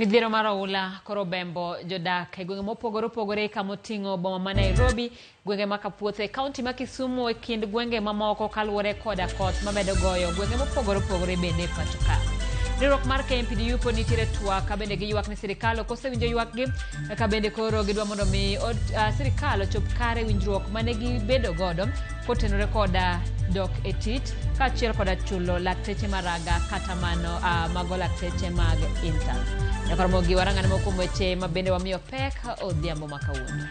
Midhiero mar oula koro bembo jodak e gwenge mopogore opogore kamoting'o boma ma Nairobi, gwenge ma Kapuothe, kaunti ma Kisumu e kind gwenge mamoko kaluwore koda koth mamedo goyo gwenge mopogore opogore bende pacho ka. Riwruok mar KMPDU pod nitiere twak ka bende giywak ni sirikal ok osewinjo ywakgi ka bende koro gidwa mondo mi sirikal ochop kare winjruok mane gibedo godo kotenore koda dok e tich kaachiel koda chulo lakteche maraga kata mano mago lakteche mag interns. Nyakoromogi warang'ane moko weche ma bende wamiyo pek odhiambo ma kawuono.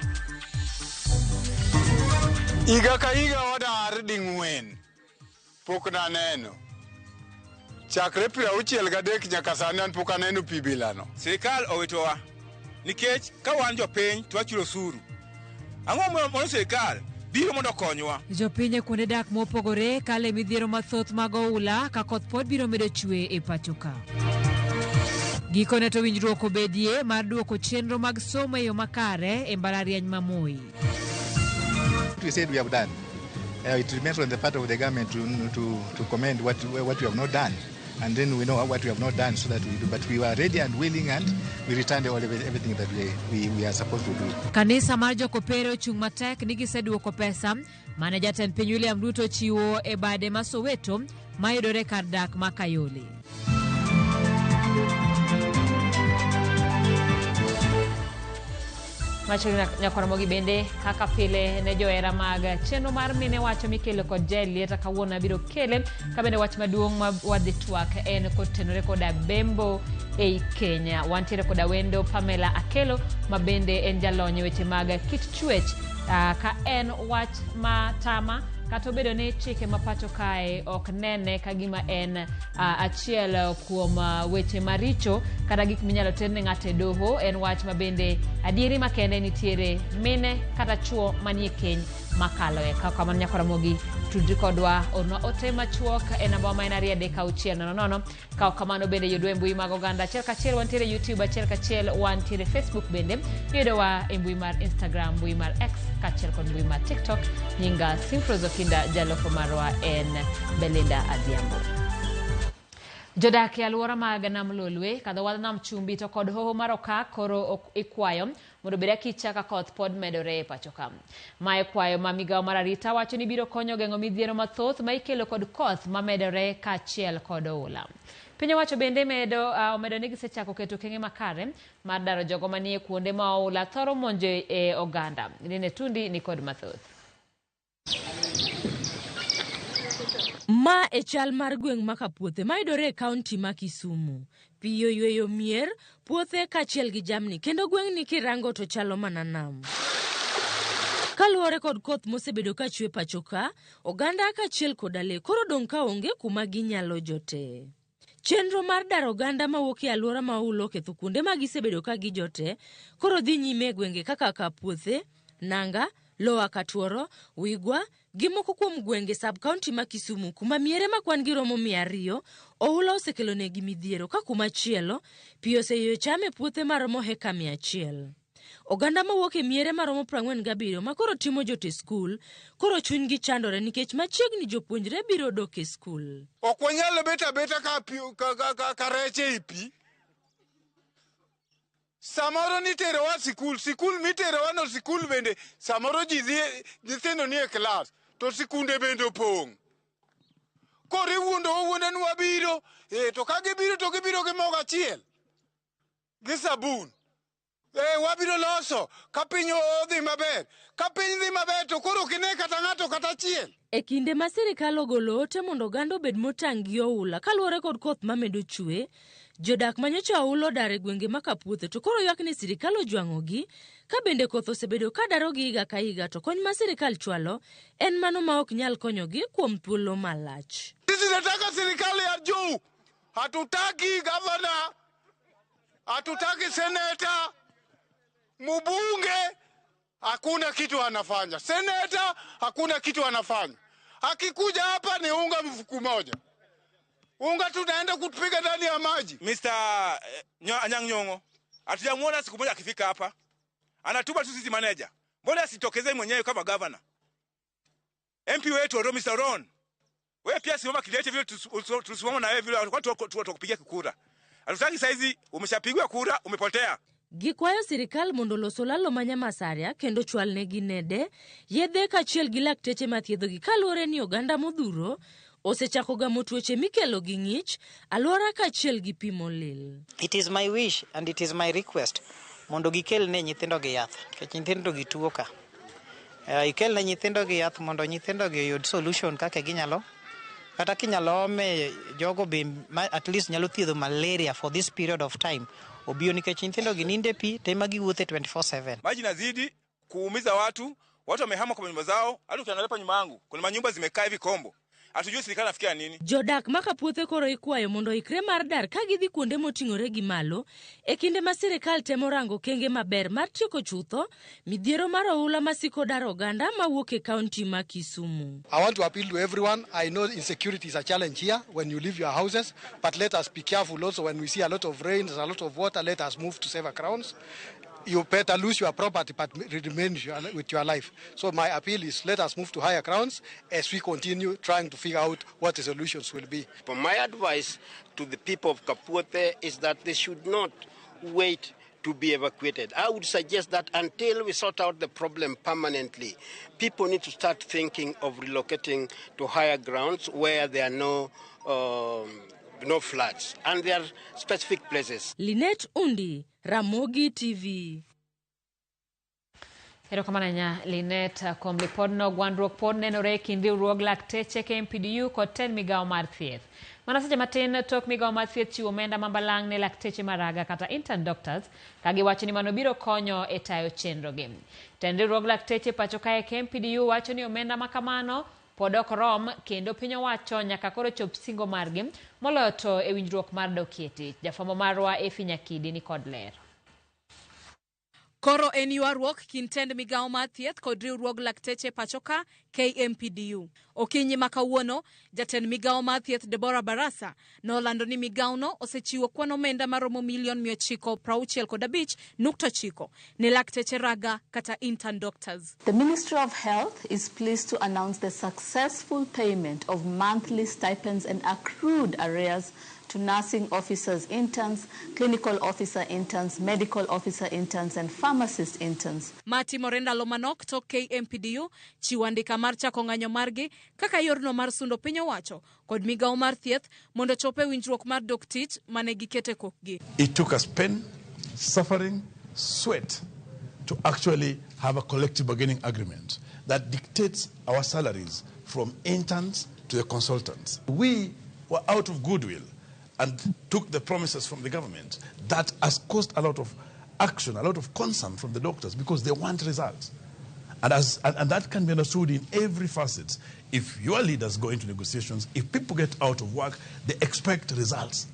Iga ka iga wadar ding'wen pok naneno. Chakre 63 nyaka sani an pok aneno pi bilano. Sirikal owitowa nikech ka wan jopiny to wachulo osuru. Ang'o mono sirikal biro mondo konywa. Jopiny e kuonde dak mopogore kale midhiero mathoth mag oula ka koth pod biro medo chwe e pacho ka. Gikone to winjruok obedie mar duoko chenro mag somo e yo makare e mbalariany ma Moi. We said we have done. It remains on the part of the government to commend what we have not done. And then we know what we have not done so that we do. But we were ready and willing and we returned everything that we are supposed to do. Kanisa mar jokopere ochung' matek ni giseduoko pesa mane jatend piny William Ruto chiwo e bade ma Soweto mayudore kar dak ma Kayole. Nyakoromogi bende kaka pile ne joera mag chenro mar mine wacho mikelo kod jelieta kawuono biro kele ka bende wach maduong' ma wadhi twak en kotenore koda bembo ei Kenya. Wantiere koda wendo Pamela Akelo ma bende en jalony weche mag kit chwech ka en wach matama kata obedo ni chike ma pacho kae ok nene ka gima en achiel kuom weche maricho kata gik minyalo ter ne ng'ato e doho. En wach ma bende adieri makende nitiere mine kata chuo manie keny makalo e kaka man Nyakoromogi tudri kodwa onwa ote machuok e namba ma en 2-600. Ka kamano bende yudwa e mbui mag oganda achiel kachiel wantiere YouTube achiel kachiel wantiere Facebook bende yudowa e mbui mar Instagram, mbui mar X kachiel kod mbui mar TikTok. Nyinga Simfrozo Kinda jaloko marwa en Belinda Adhiambo. Jodak e alwora mag Nam Lolwe kadho wadh Nam Chumbi to kod hoho mar okak koro ikwayo mondo bed akicha ka koth pod medore e pacho ka. Mae kwayo ma migawo mar arita wacho ni biro konyo geng'o midhiero mathoth ma ikelo kod koth ma medore kaachiel kod oula. Piny owacho bende omedo ni gisechako keto okenge makare mar daro jogo manie kuonde ma oula thoro monjo e oganda. Nene Tundi ni kod mathoth. Ma e chal mar gweng' ma Kapuothe mayudore e kaunti ma Kisumu. Pi oyweyo mier, puothe kaachiel gi jamni kendo gweng'ni kirango to chalo mana nam. Kaluwore kod koth mosebedo ka chwe pacho ka, oganda kaachiel kod le koro dong' ka onge kuma ginyalo jote. Chenro mar dar oganda mawuok e alwora ma oula oketho kuonde ma gisebedo ka gijote koro dhi nyime e gwenge kaka Kapuothe, Nanga, Lower Katuoro, Wigwa gi moko kuom gwenge sub-county ma Kisumu kuma miere ma kwan gi romo 200 oula osekelo negi midhiero ka kuma chielo pi oseyweyo cham e puothe maromo heka 100. Oganda mawuok e miere maromo 47 ma koro timo jote skul koro chunygi chandore nikech machiegni jopuonjre biro dok e skul. Ok wanyalo beta ka reche i pi. Samoro niterowa sikul miterowa no sikul bende samoro nyithindo nie klas to sikunde bende opong'. Koro iwuondo nwa biro to ka gibiro to gibiro gi mogo achiel gi sabun. Wabiro loso ka piny odhi maber. Ka piny dhi maber to koro kine kata ng'ato kata achiel. E kinde ma sirikal ogolo ote mondo oganda obed motang' gi oula kaluwore kod koth mamedo chwe, jodak manyocha oula odar e gwenge ma Kapuothe to koro ywak ni sirikal ojwang'ogi ka bende koth osebedo ka darogi higa ka higa to kony ma sirikal chwalo en mano ma ok nyal konyogi kuom thuolo malach. Sisi nataka serikali ya juu. Hatutaki gavana, hatutaki seneta, mbunge hakuna kitu anafanya. Seneta hakuna kitu anafanya. Akikuja hapa ni unga mfuku moja. Unga tunaenda kutupiga ndani ya maji. Mr. Anyang' Nyong'o, hatujamuona siku moja akifika hapa. Anatuba tu sisi manager. Mbona asitokeze mwenyewe kama governor? MP wetu Mr. Ron. Wewe pia simama kidete vile tusimama na wewe vile watu kupigia kura. Hatutaki saizi umeshapigwa kura umepotea. Gikwayo sirikal mondo loso lalo manya masaria kendo chwalnegi nede yedhe kachiel gi lakteche mathiedhogi kaluwore ni oganda modhuro osechako gamo tuoche mikelo gi ng'ich alwora kachiel gi pi molil. It is my wish and it is my request mondo gikel ne nyithindo gi yath nikech nyithindo gi tuo ka. Ikel ne nyithindo gi yath mondo nyithindo gi yud solution kaka ginyalo kata kinyalo me jogo be at least nyalo thiedho malaria for this period of time. Obio nikech nyithindo gi ninde pi tema giwuothe 24/7. Maji nazidi kuumiza watu wamehama kwa nyumba zao. Hata ukiangalia nyumba yangu kuna manyumba zimekaa hivi kombo. Hatujui serikali nafikia nini. Jodak makapuothe koro ikwayo mondo ikre mar dar ka gidhi kuonde moting'ore gi malo e kinde ma sirikal temo rango kenge maber mar tieko chutho midhiero mar oula masiko dar oganda mawuok e kaunti ma Kisumu. I want to appeal to everyone. I know insecurity is a challenge here when you leave your houses, but let us be careful also when we see a lot of rain, there's a lot of water, let us move to safer grounds. You better lose your property but remain with your life. So my appeal is let us move to higher grounds as we continue trying to figure out what the solutions will be. But my advice to the people of Kapuothe is that they should not wait to be evacuated. I would suggest that until we sort out the problem permanently, people need to start thinking of relocating to higher grounds where there are no floods, and there are specific places. Lynette Undi, Ramogi TV. Erokamano nya Lynette kuom lipodno. Gwandruok pod nenore kind riwruog lakteche KMPDU kod tend migawo mar thieth. Mana seche matin tok migawo mar thieth chiwo omenda mambalang' ne lakteche maraga kata intern doctors ka giwacho ni mano biro konyo e tayo chenrogi. Tend riwruog lakteche pacho kae KMPDU wacho ni omenda makamano pod ok rom kendo piny owacho nyaka koro chop singo margi moloyo to e winjruok mar dokieti. Jafwambo marwa Efi Nyakidi ni kod ler. Koro en ywaruok kind tend migawo mar thieth kod riwruog lakteche pachoka KMPDU. Okinyi makawuono, jatend migawo mar thieth Deborah Barasa nolando ni migawono osechiwo kwan omenda maromo $965.9 ne lakteche raga kata intern doctors. The Ministry of Health is pleased to announce the successful payment of monthly stipends and accrued arrears to nursing officers interns, clinical officer interns, medical officer interns, and pharmacist interns. Mati Morenda Lomanok to KMPDU chiwandika mar chako ng'anyo margi kaka yorno mar sundo piny owacho kod migawo mar thieth mondo chope winjruok mar dok tich mane gikete kokgi. It took us pain, suffering, sweat to actually have a collective bargaining agreement that dictates our salaries from interns to the consultants. We were out of goodwill and took the promises from the government. That has caused a lot of action, a lot of concern from the doctors because they want results. And that can be understood in every facet. If your leaders go into negotiations, if people get out of work, they expect results.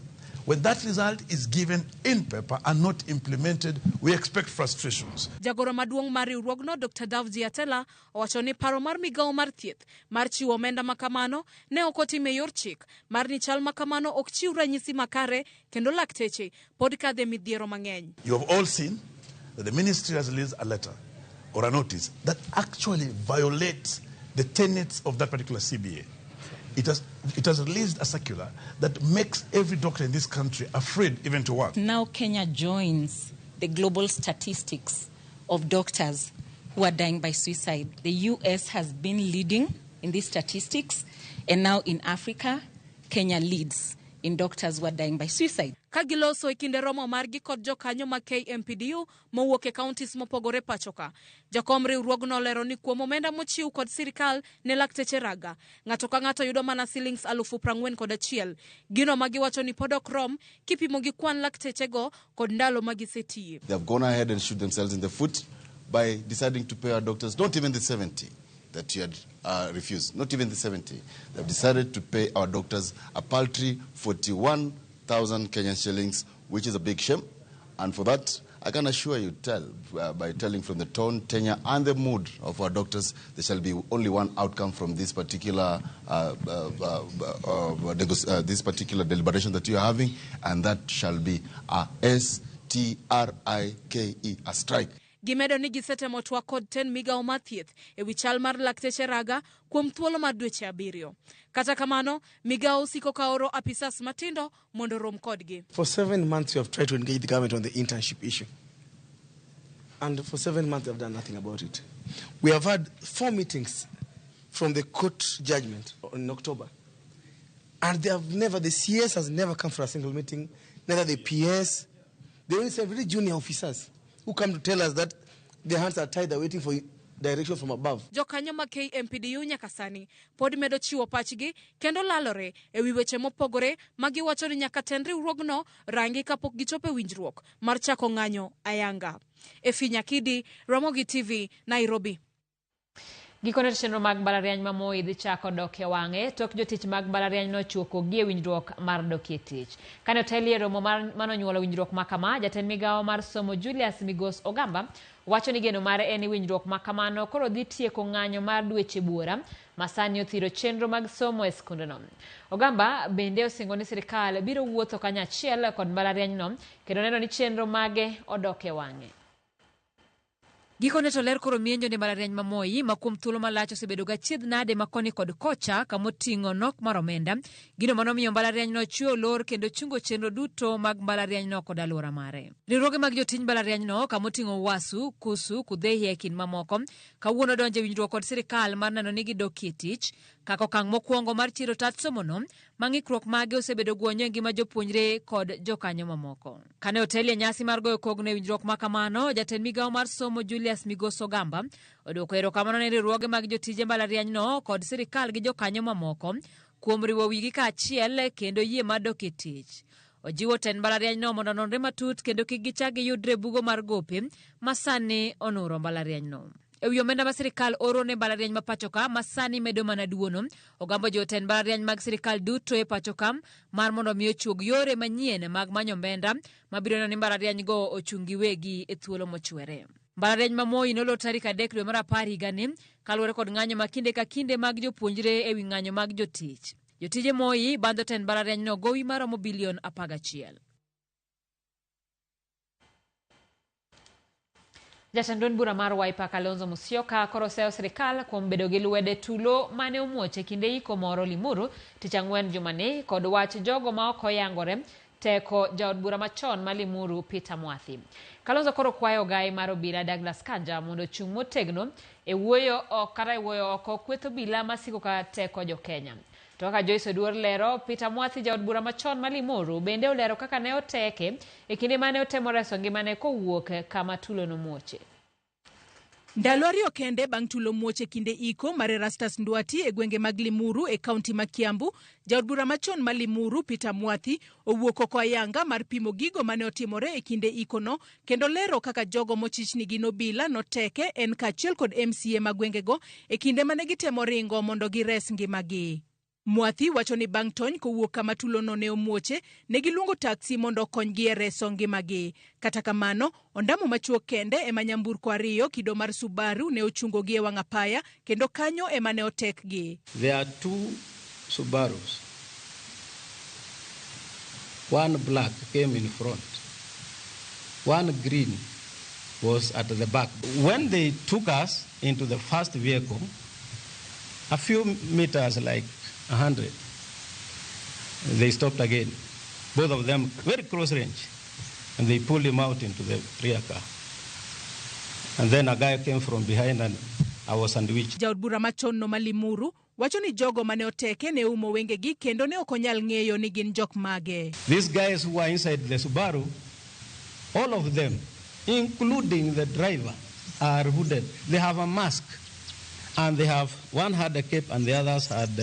When that result is given in paper and not implemented, we expect frustrations. Jagoro maduong' mar riwruogno Dr. Davji Atela owacho ni paro mar migawo mar thieth mar chiwo omenda makamano ne ok otime yor chik mar ni chal makamano ok chiw ranyisi makare kendo lakteche pod kadhe midhiero mang'eny. You have all seen that the ministry has released a letter or a notice that actually violates the tenets of that particular CBA. It has released a circular that makes every doctor in this country afraid even to work. Now Kenya joins the global statistics of doctors who are dying by suicide. The US has been leading in these statistics, and now in Africa, Kenya leads in doctors who are dying by suicide. Kagiloso ikinde romo margi kod jokanyo ma KMPDU mowuok e counties mopogore pachoka. Jakom riwruogno lero ni kuom omenda mochiw kod sirikal ne lakteche raga, ng'ato ka ng'ato yudo mana shillings 41,000. Gino magiwacho ni pod ok rom kipimo gi kwan lakteche go kod ndalo magisetie. They have gone ahead and shoot themselves in the foot by deciding to pay our doctors not even the 70 that you had refused, not even the 70. They've decided to pay our doctors a paltry 41,000 Kenyan shillings, which is a big shame. And for that, I can assure you, by telling from the tone, tenure, and the mood of our doctors, there shall be only one outcome from this particular deliberation that you are having, and that shall be a STRIKE, a strike. Gimedo ni gisetemo twak kod ten migao mar thieth e wi chal mar lakteche Raga kuom thuolo mar dweche 7. Kata kamano, migao siko ka oro apisas matindo mondo rom kodgi. For 7 months we have tried to engage the government on the internship issue. And for 7 months they have done nothing about it. We have had 4 meetings from the court judgment in October. And the CS has never come for a single meeting, neither the PS. They only send very junior officers who come to tell us that their hands are tied, they're waiting for direction from above. Jokanyo ma KMPDU nyaka sani pod medo chiwo pachgi kendo lalore e wi weche mopogore ma giwacho ni nyaka tend riwruogno rangi kapok gichopo winjruok mar chako ng'anyo ayanga. Efinya Kidi, Ramogi TV, Nairobi. Gikone chenro mag mbalariany ma Moi dhi chako dok e wang'e tok jotich mag mbalariany nochuoko gie winjruok mar dok e tich. Kane otelie romo manonyuolo winjruok ma kama, jatend migao mar somo Julius Migos Ogamba wacho ni geno mare en winjruok ma kamano koro dhi tieko ng'anyo mar dweche buora masani othiro chenro mag somo e skundeno. Ogamba bende osingo ni sirikal biro wuotho kanyachiel kod mbalarianyno kendo neno ni chenro mage odok e wang'e. Gikone to ler koro mienjo ne mbalariany ma Moi ma kuom thuolo malach osebedo ga chiedh nade makoni kod kocha kamoting'o nok mar omenda. Gino manomiyo mbalariany no chiwo lor kendo chungo chenro duto mag mbalariany no kod alwora mare. Riwruoge mag jotij mbalariany no kamoting'o WASU, KUSU, KUDHEHIA kin mamoko kawuono donje winjruok kod sirikal mar neno ni gidokie tich kaka okang' mokwongo mar chiro tat somono mang'ikruok mage osebedo guonyo e ngima jopuonjre kod jokanyo mamoko. Kane otelie nyasi mar goyo kogno e winjruok ma kamano, jatend migao mar somo Julius Migos Ogamba odwoko erokamano ne riwruoge mag jotije mbalariany no kod sirikal gi jokanyo mamoko kuom riwo wigi kaachiel kendo yie mar dok e tich. Ojiwo tend mbalariany no mondo nonre matut kendo kik gichak giyudre bugo mar gope masani onuro mbalariany no. E wi omenda ma sirikal oro ne mbalariany ma pachoka masani medo mana duono, Ogamba jotend mbalariany mag sirikal duto e pachoka mar mondo mi ochuog yore manyien mag manyo omenda mabiro neno ni mbalariany go ochungi wegi e thuolo mochwere. Mbalariany ma Moi nolor tarik 3 dwe mar 10 higani kaluwore kod ng'anyo ma kinde ka kinde mag jopuonjre e wi ng'anyo mag jotich. Jotije Moi bando tend mbalariany no gowi maromo bilion 11. Jatend bura mar Wiper Kalonzo Musyoka koro seyo sirikal kuom bedo gi lwede tulo mane omuoche kinde iko moro Limuru tich ang'wen jumani kod wach jogo ma ok oyangore teko jaod bura machon ma Limuru Peter Mwathi. Kalonzo koro kwayo gai mar obila Douglas Kanja mondo chung' motegno e wuoyo oko kwetho bila masiko ka teko jo Kenya. To kaka Joyce Oduor lero, Peter Mwathi jaod bura machon ma Limuru bende olero kaka ne oteke e kinde mane otemo reso ngimane kowuok kama tulo nomuoche. Ndalo ariyo kende bang' tulo muoche kinde iko mar Erastus Nduati e gwenge mag Limuru e kaunti ma Kiambu, jaod bura machon ma Limuru Peter Mwathi owuok oko ayanga mar pimo gigo mane otimore e kinde iko no kendo lero kaka jogo mochichni gi nobila noteke en kaachiel kod MCA ma gwengego e kinde mane gitemo ringo mondo gires ngimagi. Mwathi wacho ni bang' tony kowuok kama tulono ne omuoche ne giluongo taksi mondo okonygi e reso ngimagi. Kata kamano, ondamo machuok kende ema nyamburko 2 kido mar Subaru ne ochungogi e wang' apaya kendo kanyo ema ne otekgi. There are 2 Subarus. One black came in front. One green was at the back. When they took us into the first vehicle, a few meters, like 100, they stopped again. Both of them very close range, and they pulled him out into the rear car. And then a guy came from behind and I was sandwiched. Jaod bura machon no ma Limuru wacho ni jogo mane oteke ne umo wengegi kendo ne okonyal ng'eyo ni gin jok mage. These guys who are inside the Subaru, all of them, including the driver, are hooded. They have a mask, and they have, one had a cape and the others had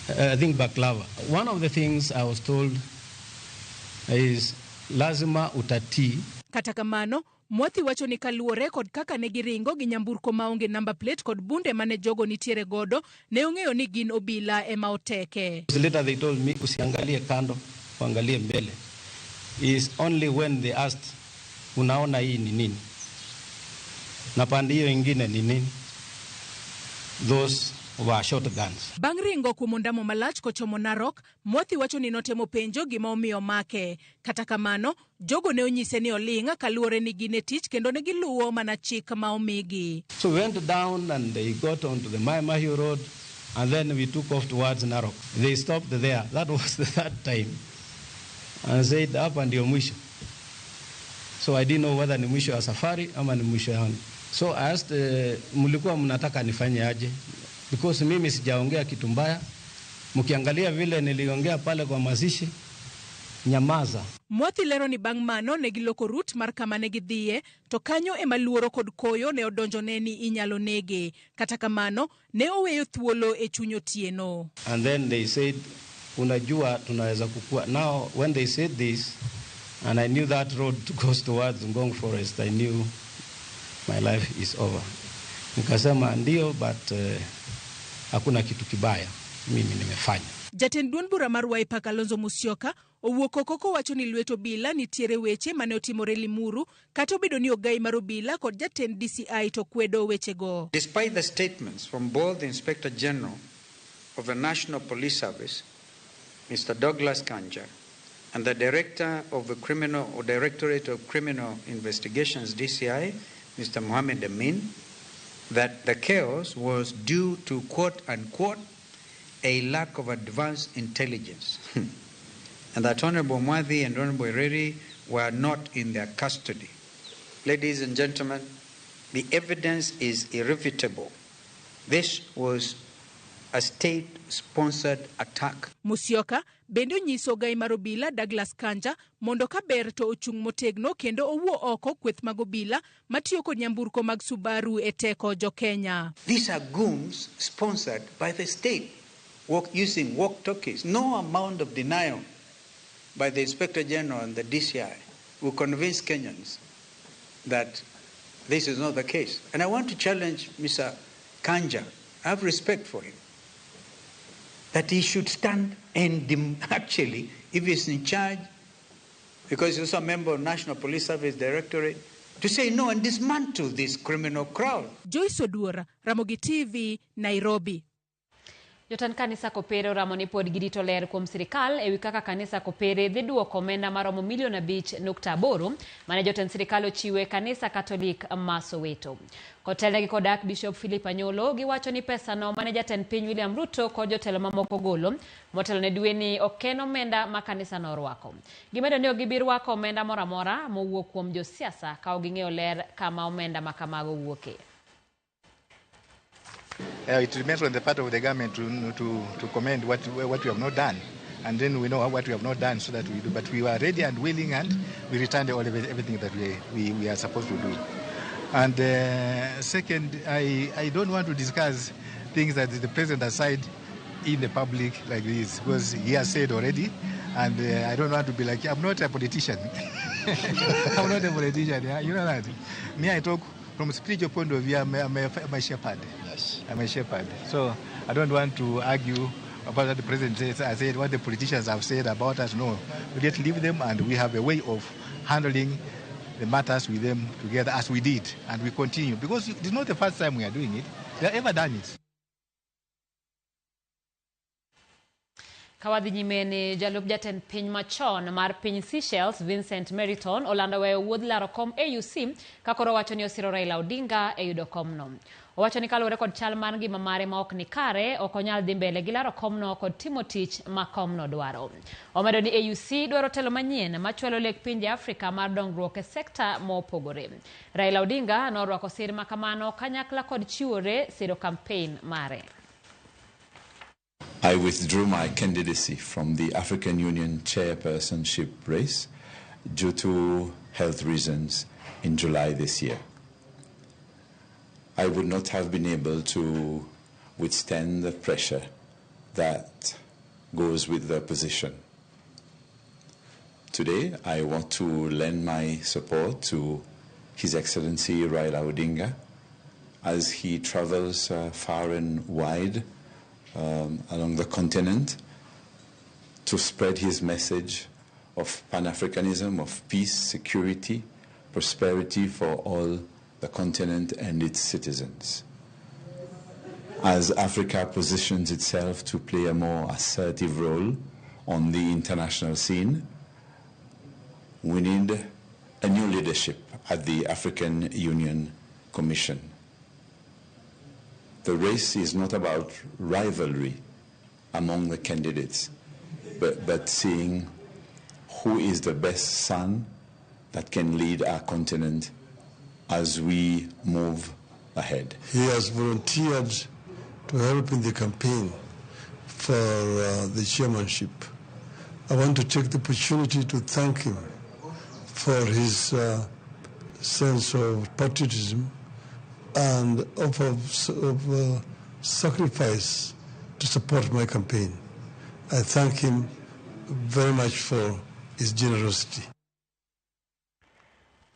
I think baklava. One of the things I was told is lazima utati. Kata kamano, Mwathi wacho ni kaluore kod kaka ne giringo gi nyamburko maonge number plate kod bunde mane jogo nitiere godo ne ong'eyo ni gin obila ema oteke. Later they told me usiangalie kando, uangalie mbele. Is only when they asked unaona hii ni nini? Na pande hiyo ingine ni nini? Those of our shotguns. Bang' ringo kuom ondamo malach kochomo Narok, Mwathi wacho ni notemo penjo gima omiyo make. Kata kamano, jogo ne onyise ni oling' kaluwore ni gin e tich kendo ne giluwo mana chik ma omigi. So we went down and they got onto the Mai Mahiu Road, and then we took off towards Narok. They stopped there. That was the third time. And said, hapa ndio mwisho. So I didn't know whether ni mwisho ya safari ama ni mwisho yangu. So I asked, mulikuwa mnataka nifanye aje? Because mimi sijaongea kitu mbaya. Mkiangalia vile niliongea pale kwa mazishi, nyamaza. Mwathi lero ni bang' mano ne giloko route mar kama ne gidhiye, to kanyo ema luoro kod koyo ne odonjone ni inyalo nege. Kata kamano, ne oweyo thuolo e chuny otieno. And then they said, unajua tunaweza kukua. Now, when they said this, and I knew that road goes towards Ngong Forest, I knew my life is over. Nikasema ndio, but hakuna kitu kibaya mimi nimefanya. Jatend duond bura mar Wiper Kalonzo Musyoka owuok oko kowacho ni lweto obila nitiere weche mane otimore Limuru kata obedo ni ogai mar obila kod jatend DCI to kwedo wechego. Despite the statements from both the Inspector General of the National Police Service, Mr. Douglas Kanja, and the Director of the Directorate of Criminal Investigations, DCI, Mr. Mohammed Amin, that the chaos was due to, quote unquote, a lack of advanced intelligence, and that Honorable Mwathi and Honorable Ereri were not in their custody. Ladies and gentlemen, the evidence is irrefutable. This was a state-sponsored attack. Musyoka bende onyiso gai mar obila Douglas Kanja mondo ka ber to ochung' motegno kendo owuo oko kweth mag obila matiyo kod nyamburko mag Subaru e teko jo Kenya. These are goons sponsored by the state, using walkie-talkies. No amount of denial by the Inspector General and the DCI will convince Kenyans that this is not the case. And I want to challenge Mr. Kanja. I have respect for him, that he should stand and actually, if he's in charge, because he's also a member of National Police Service Directorate, to say no and dismantle this criminal crowd. Joyce Oduora, Ramogi TV, Nairobi. Jotan kanisa kopere oramo ni pod girito ler kuom sirikal ewi kaka kanisa kopere dhi duoko omenda maromo milion 5.8 mane joten sirikal ochiwe kanisa Katolik ma Soweto. Kotelne gi kodak Bishop Philip Anyolo giwacho ni pesa no mane jaten piny William Ruto kod jotelo mamoko golo motelo ne dwe ni oken omenda ma kanisa no orwako. Gimedo ni ogibir wako omenda moramora mowuok kuom josiasa ka oging'eyo ler kama omenda makamago wuoke. It remains on the part of the government to commend what we have not done, and then we know what we have not done so that we do. But we were ready and willing, and we returned everything that we are supposed to do. And second, I don't want to discuss things that the president has said in the public like this, because he has said already, and I don't want to be like, I'm not a politician. I'm not a politician, yeah? You know that. Me, I talk from a spiritual point of view. I'm a shepherd. Yes. I'm a shepherd. So I don't want to argue about what the president says. I said what the politicians have said about us. No, we just leave them, and we have a way of handling the matters with them together as we did, and we continue, because it's not the first time we are doing it. We have ever done it. Kawadhi nyimeni jalup jatend piny machon mar piny Seychelles Vincent Meriton olando weyo wuodh laro kom AUC kakoro wacho ni osiro Raila Odinga e yudo komno. Owacho ni kaluwore kod chal mar ngima mare ma ok ni kare ok onyal dhi mbele gi laro komno kod timo tich ma komno dwaro. Omedo ni AUC dwaro telo manyien machwalo lek pinje Afrika mar dongruok e sekta mopogore. Raila Odinga norwako sir makamano kanyakla kod chiwore siro campaign mare. I withdrew my candidacy from the African Union chairpersonship race due to health reasons in July this year. I would not have been able to withstand the pressure that goes with the position. Today, I want to lend my support to His Excellency Raila Odinga as he travels far and wide along the continent to spread his message of Pan-Africanism, of peace, security, prosperity for all the continent and its citizens. as Africa positions itself to play a more assertive role on the international scene, we need a new leadership at the African Union Commission. The race is not about rivalry among the candidates, but seeing who is the best son that can lead our continent as we move ahead. He has volunteered to help in the campaign for the chairmanship. I want to take the opportunity to thank him for his sense of patriotism and of sacrifice to support my campaign. I thank him very much for his generosity.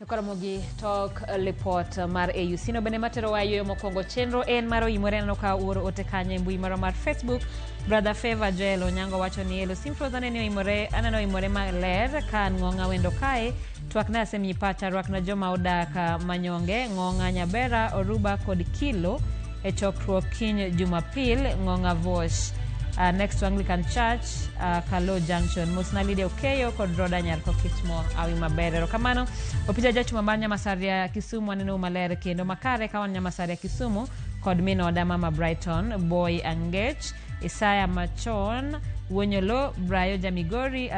Karamogi talk report mar AUC no bene matero wa yo mokongo chenro en maro imore no ka uro otekanye mbui maro mar Facebook. Brother Favor Joel Onyango wacho ni elo simfrodhane ni imore anano imore maler kan ngonga wendo kae twakna semi pacha rwakna joma odaka manyonge ngonga nyabera oruba kod kilo e chokruok kiny Jumapil ngonga vosh next to Anglican Church Kalo Junction Musna Lydia Okeyo kod Roda Nyarko Kitmo awi maberero kamano opija jachuma banya masaria Kisumu aneno malere kendo makare kawan nyamasaria Kisumu kod mino odama ma Brighton Boy Angech Isaya Machon Wonyolo Brayo Jamigori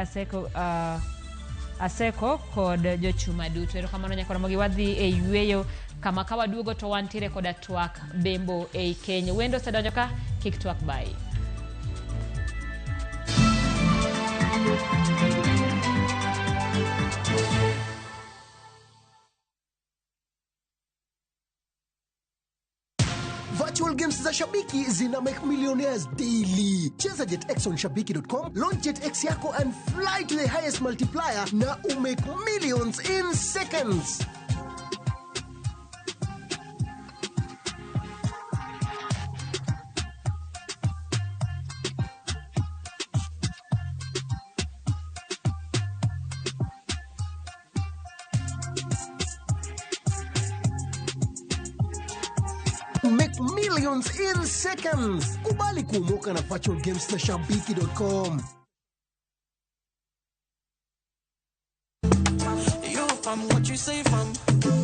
Aseko kod jochuma duto ero kamano nyakora mogi wadhi e yueyo kama kawa duogo to wantire kod atwak bembo e Kenya wendo sedonjoka kik twak bai. Virtual games za Shabiki zina make millionaires daily. Cheza JetX on Shabiki.com, launch JetX yako and fly to the highest multiplier na make millions in seconds. Make millions in seconds. Kubali kumoka na virtual games na Shabiki.com. You from what you say from?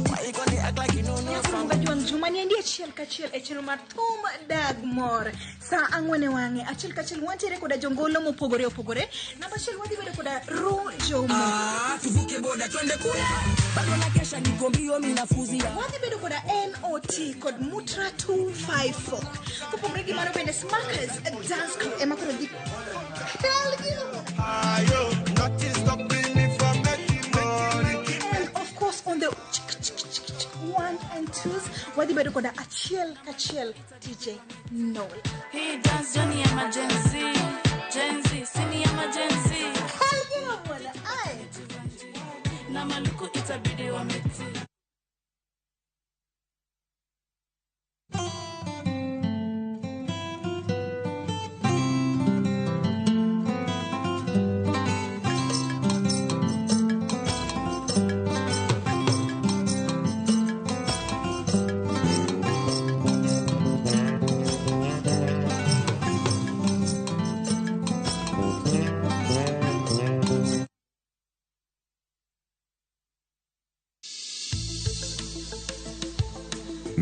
Why you gonna act like you know no from? Bajuang Jumani and achiel kachiel echiro mar thum dag mor sa ang'wene wange achiel kachiel wantiere koda jongolo mopogore opogore namba achiel wadhi bedo koda Rojo tuvuke boda twende kule bado na kesha nigombio mimi nafuzia wadhi bedo koda NOT kod Mutra 254 kopogore gi mano bende Smackers dance crew ema koro dhi tell you ayo not stopping me from making money and of course on the 1 and 2s wadhi bedo koda achiel kachiel DJ Noel. He dance Johnny emergency Gen Z sini emergency Hello wala ai na maluku itabidi wameti.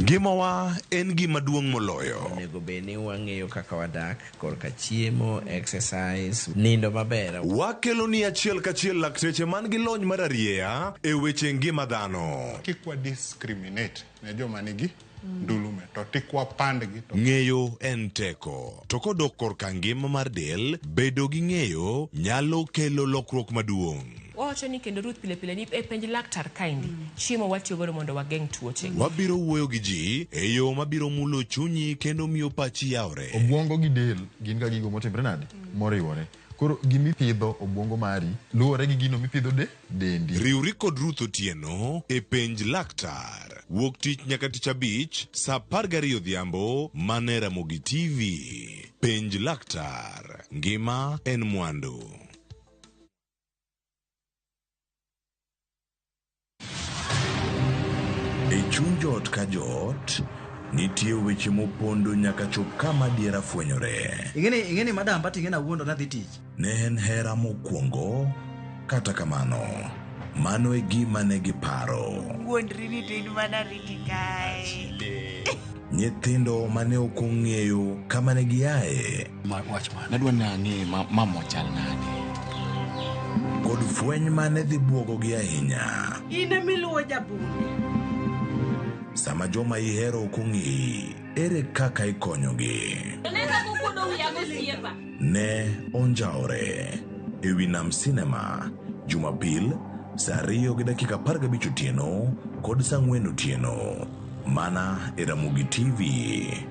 Gimawa en gima duong' moloyo. Onego beni wang'eyo kaka wadak, korka chiemo, exercise, nindo maber. Wakelo ni achiel kachiel lakteche man gi lony mar arieya e weche ngima dhano. Kik wa discriminate ne joma nigi ndulume to tikwa pandgi to ng'eyo en teko to kodok korka ngima mar del bedo gi ng'eyo nyalo kelo lokruok maduong'. Wacho ni kendo Ruth pile ni e penj laktar kaindi chiemo watiyo godo mondo wageng tuoche. Wabiro wuoyo gi ji e yo mabiro mulo chunyi kendo miyo pachi yawre. Obwongo gi del gin ga gigo motimre nade moriwore. Koro gimipidho obwongo mari luwore gi gino mipidho dendi. Riwri kod Ruth Otieno e penj laktar wuok tich nyaka tich abich saa 12 odhiambo mane Ramogi TV. Penj laktar, ngima en mwandu. E chuny joot ka joot nitie weche mopondo nyaka chop kama diera fwenyore. Ingeni madam pati ingena wuondo na dhi tich. Ne en hera mokwongo, kata kamano mano e gima ne giparo. Wuondri ni tin mana ringi kae. Nyithindo mane ok ong'eyo kama ne giaye. Nadwa nang'e mama chal nade. Kod fweny mane dhi buogogi ahinya. Ine miluwo jabunde. Sama joma ihero ok ong'eyi, ere kaka ikonyogi. Ne onjaore ewi Nam Cinema, Jumapil, saa 2:15 otieno kod saa 4 otieno. Mana e Ramogi TV.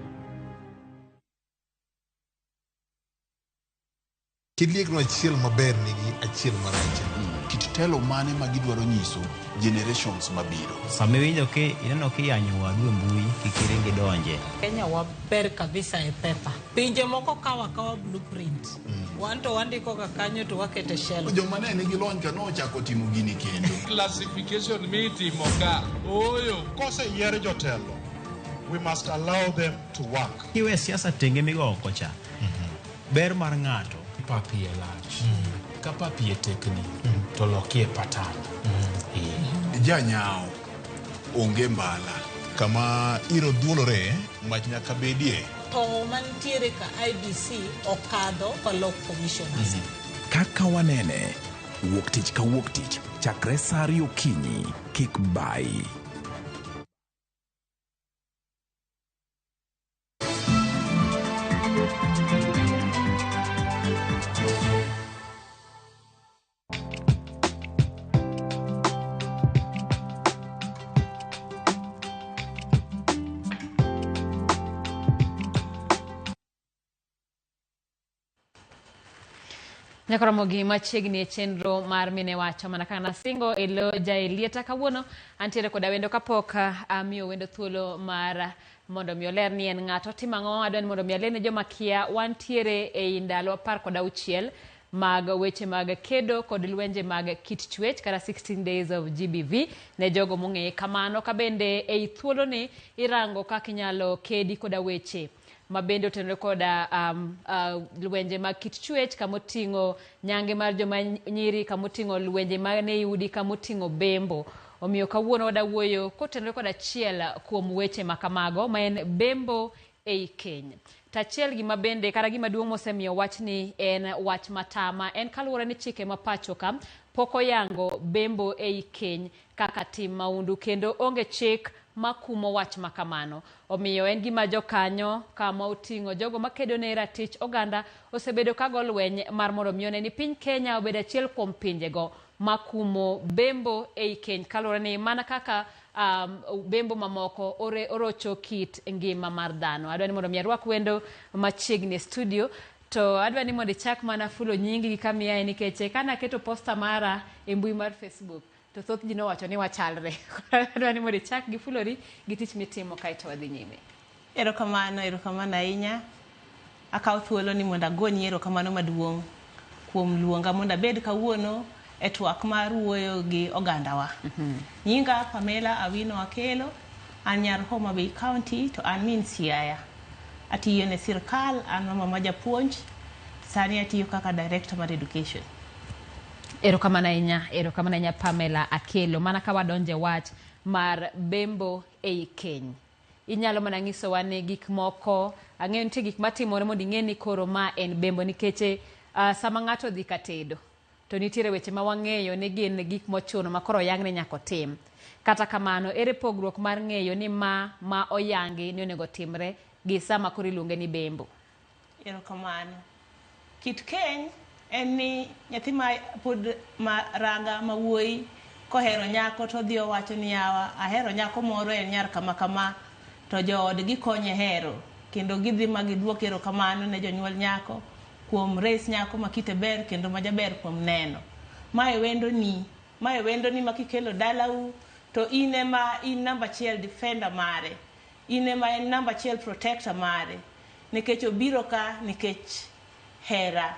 Kidliekno achiel maber nigi achiel marach. Kit telo mane ma gidwaro nyiso generations mabiro. Sama winjo ke ineno kiyanyo wadu mbui kikirenge donje. Kenya waber kabisa e pepa. Pinje moko kawa blueprint. Wanto wandiko ka kanyo to wakete shell. Joma ne nigi lony ka nochako timo gini kendo. Classification mitimo ka. Oyo. Kose yier jotelo, we must allow them to work. Kiwe siasa tenge migo oko cha. Ber mar ng'ato. Papi e lach. Ka papi e tekni, to loki e patan. Janyao, onge mbala. Kama iro dhuolore, mach nyaka bedie. To mantiere ka IBC okadho pa local commissioners. Kaka wanene, wuok tich ka wuok tich, chakre saa 2 okinyi, kik bai. Nyakoromogi machiegni e chenro mar mine wacho mana kana singo elo jaelieta kawuono antiere koda wendo kapok amiyo wendo thuolo mar mondo mi oler ni en ng'ato timang'o adwani mondo mi alene joma kia wantiere e ndalo 16 mag weche mag kedo kod lwenje mag kit chwech kata 16 days of GBV ne jogo mong'eye kamano kabende e thuolo ni irango kaka inyalo kedi koda weche mabende otenore koda lwenje mag kit chwech kamoting'o nyange mar joma nyiri kamoting'o lwenje mane yudi kamoting'o bembo. Omiyo kawuono wadawuoyo kotenore koda achiel kuom weche makamago ma en bembo ei Kenya. Tachiel gima bende kata gima duong' mosemiyo wachni en wach matama en kaluwore ni chike mapacho ka poko yango bembo ei Kenya kaka tim maundu kendo onge chik makumo wach makamano. Omiyo en gima jokanyo kama oting'o jogo makedo ne ratich oganda osebedo kago lweny mar mondo mione ni piny Kenya obed achiel kuom pinjego makumo bembo ei Kenya kaluwore ni mana kaka bembo mamoko orocho kit ngima mar dhano. Adwani mondo mi arwak wendo machiegni studio to adwani mondo ichak mana fulo nyingi kamiaye nikech kana keto posta mara e mbui mar Facebook to thoth ji nowacho ni wachalre. Adwani mondo ichak gi fulori gi tich mitimo kaito wadhi nyime. Erokamano ahinya. Akaw thuolo ni mondo agoni erokamano maduong' kuom luonga mondo abed kawuono e twak mar wuoyo gi ogandawa. Nyinga Pamela Awino Akelo, an nyar Homa Bay County to an min Siaya. Atiyo ne sirkal, an mama japuonj, sani atiyo kaka director mar education. Erokamano ahinya Pamela Akelo. Mana ka wadonje wach mar bembo ei Kenya. Inyalo mana nyiso wane gik moko, ang'eyo nitie gik matimore mondo ing'e ni koro ma en bembo nikech sama ng'ato dhi katedo to nitiere weche ma wang'eyo ni gin gik mochuno ma koro oyang ne nyako tim. Kata kamano ere pogruok mar ng'eyo ni ma oyangi ni onego timre gi sama koro iluonge ni bembo. Erokamano. Kit Kenya en ni nyathi ma pod raga ma wuoyi kohero nyako to dhi owacho ni yawa ahero nyako moro en nyar kama to joodgi konye hero kendo gidhi magidwoko erokamano ne jonyuol nyako kuom res nyako makite ber kendo majaber kuom neno. Mae wendo ni makikelo dalau to in number 1 defender mare, in en number 1 protector mare nikech obiro ka nikech hera.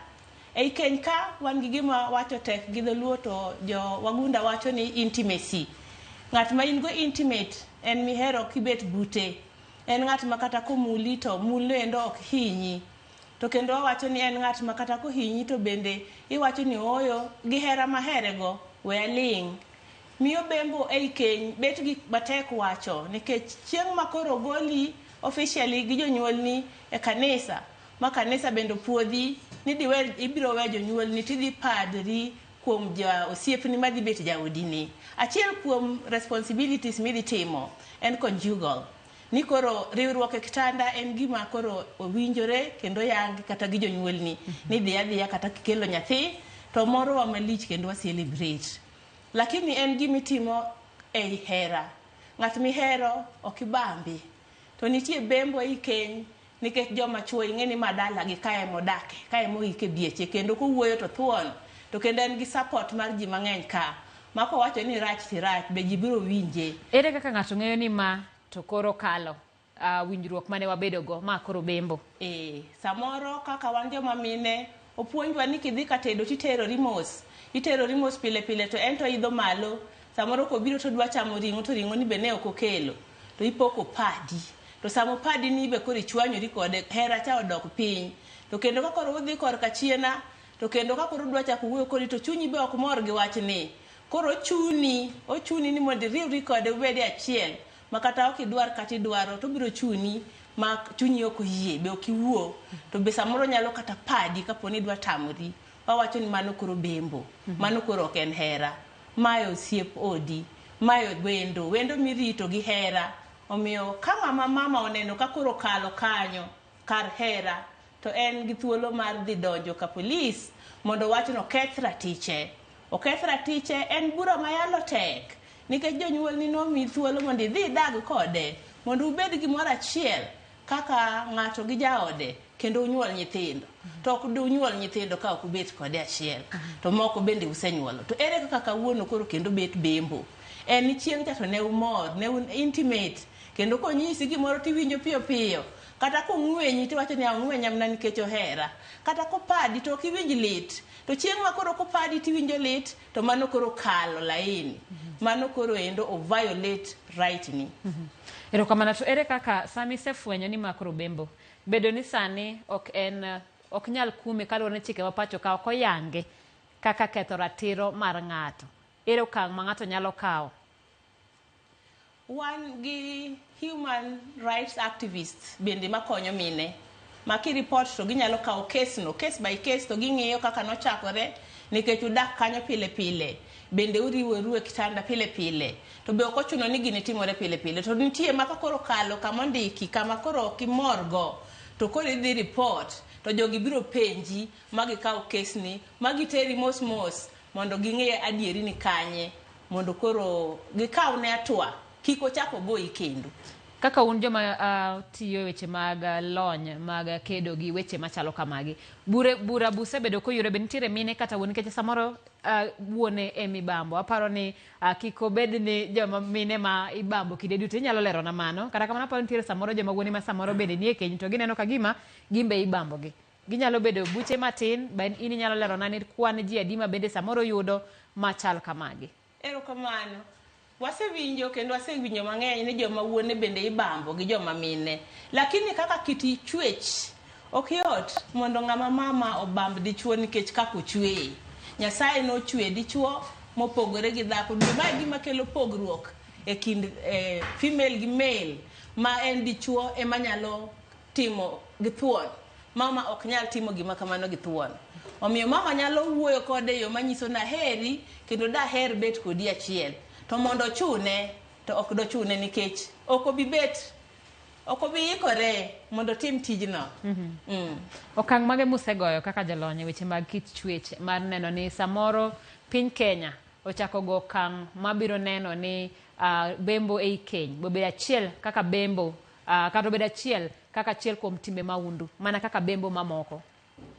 Ei Kenya ka wan gi gima wacho tek gi dholuo to jo wagunda wacho ni intimacy. Ng'at ma in go intimate en mihero kibet bute en ng'at ma kata komuli to mulendo ok hinyi. To kendo wawacho ni en ng'at ma kata kohinyi to bende iwacho ni oyo gihera maherego we aling'. Miyo bembo ei keny bet gi matek wacho nikech chieng' ma koro goli officially gi jonyuolni e kanisa ma kanisa bende puodhi ni ibiro we jonyuolni tidhi padri kuom ja osiepni madhi bet jaodini. Achiel kuom responsibilities midhi timo en conjugal. Ni koro riwruok e kitanda en gima koro owinjore kendo yangi kata gi jonyuolni ni dhi adhiya kata kikelo nyathi to moro wa malich kendo wa celebrate. Lakini en gimitimo ei hera. Ng'at mihero ok ibambi. To nitie bembo ei keny nikech joma chuo ing'eni madala gi kae modake, kae moike bieche kendo kowuoyo to thuon. To kendo en gi support mar ji mang'eny ka. Ma kowacho ni rach ti rach be ji biro winje. Ere kaka ng'ato ng'eyo ni ma to koro kalo winjruok mane wabedogo ma koro bembo? Samoro kaka wan joma mine opuonjwa ni kidhi ka tedo titerori mos. Iterori mos pile pile to en to idho malo. Samoro kobiro to dwa chamo ring'o to ring'o ni be ne ok okelo. To ipoko padi. To samo padi ni be koro ichwanyori kode hera cha odok piny. To kendo ka koro udhi kor ka chiena to kendo ka koro dwa chako wuoyo kodi to chunyi be ok mor gi wachni. Koro ochuni ni mondo iriwri kode ubedi achiel. Ma kata ok idwar kata idwaro to biro chuni ma chunyi ok oyie be ok iwuo. To be samoro nyalo kata padi kaponi idwa tamori. Wawacho ni mano koro bembo. Mano koro ok en hera. Mayo osiep odi. Mayo wendo mirito gi hera. Omiyo ka mama oneno ka koro kalo kanyo kar hera to en gi thuolo mar dhi donjo ka polis mondo wachno oketh ratiche. Oketh ratiche en bura mayalo tek. Nikech jonyuol ni nomi thuolo mondo idhi dag kode mondo ubed gimoro achiel kaka ng'ato gi jaode kendo unyuol nyithindo. To ok unyuol nyithindo ka ok ubet kode achiel. To moko bende usenyuolo. To ere kaka kawuono koro kendo bet bembo. En ni chieng' cha to ne umor, ne un intimate. Kendo konyisi gimoro tiwinjo piyo piyo. Kata kong'wenyi tiwacho ni ang'wenya mna nikech ohera. Kata kopadi to ok iwinj lit. To chieng' ma koro kopadi tiwinjo lit to mano koro kalo laini. Mano koro endo o violate right ni. Erokamano. To ere kaka sami sefwenyo ni makoro bembo bedo ni sani ok nyal kume kaluwore ni chike mapacho ka ok oyange kaka ketho ratiro mar ng'ato. Ere okang' ma ng'ato nyalo kawo? Wan gi human rights activists bende makonyo mine. Ma kiripot to ginyalo kawo case by case to ging'iyo kaka nochakore nikech udak kanyo pile pile. Bende uriworu e kitanda pile pile. To be ok ochuno ni gini timore pile pile. To nitie maka koro kalo kama ndiki kama koro ok imorgo. To koro idhi report to jogi biro penji magi kawo case ni magi teri mos mondo ging'e adieri ni kanye mondo koro gikaw ne atua kiko chako goyi kendo. Kaka un joma tiyo weche mag lony mag kedo gi weche machalo kamagi. Bura busebedo koyure be nitiere mine kata wuone nikech samoro wuone emibambo. Aparo ni kiko bed ni joma mine ma ibambo kinde duto inyalo lero na mano. Kata kamano aparo nitiere samoro joma wuone ma samoro bende nie keny to gineno kagima gimbe ibambo gi. Ginyalo bedo buche matin ben in inyalo lero na ni kwan ji adi ma bende samoro yudo machal kamagi. Erokamano. Wasewinjo kendo wasewinjo mang'eny ni joma wuone bende ibambo gi joma mine. Lakini kaka kiti chwech ok yot mondo ng'ama mama obamb dichuo nikech kako chweye. Nyasaye no chwe dichuo mopogore gi dhako. Ma gima kelo pogruok e kind female gi male ma en dichuo ema nyalo timo gi thuon. Mama ok nyal timo gima kamano gi thuon. Omiyo mama nyalo wuoyo kode yo manyiso na heri kendo da her bet kodi achiel. To mondo chune to ok do chune nikech ok obi ikore mondo tim tijno. Okang' mage musegoyo kaka jalony weche mag kit chwech mar neno ni samoro piny Kenya ochako go okang' mabiro neno ni bembo ei keny bobedo achiel kaka bembo kata obedo achiel kaka achiel kuom timbe maundu mana kaka bembo mamoko.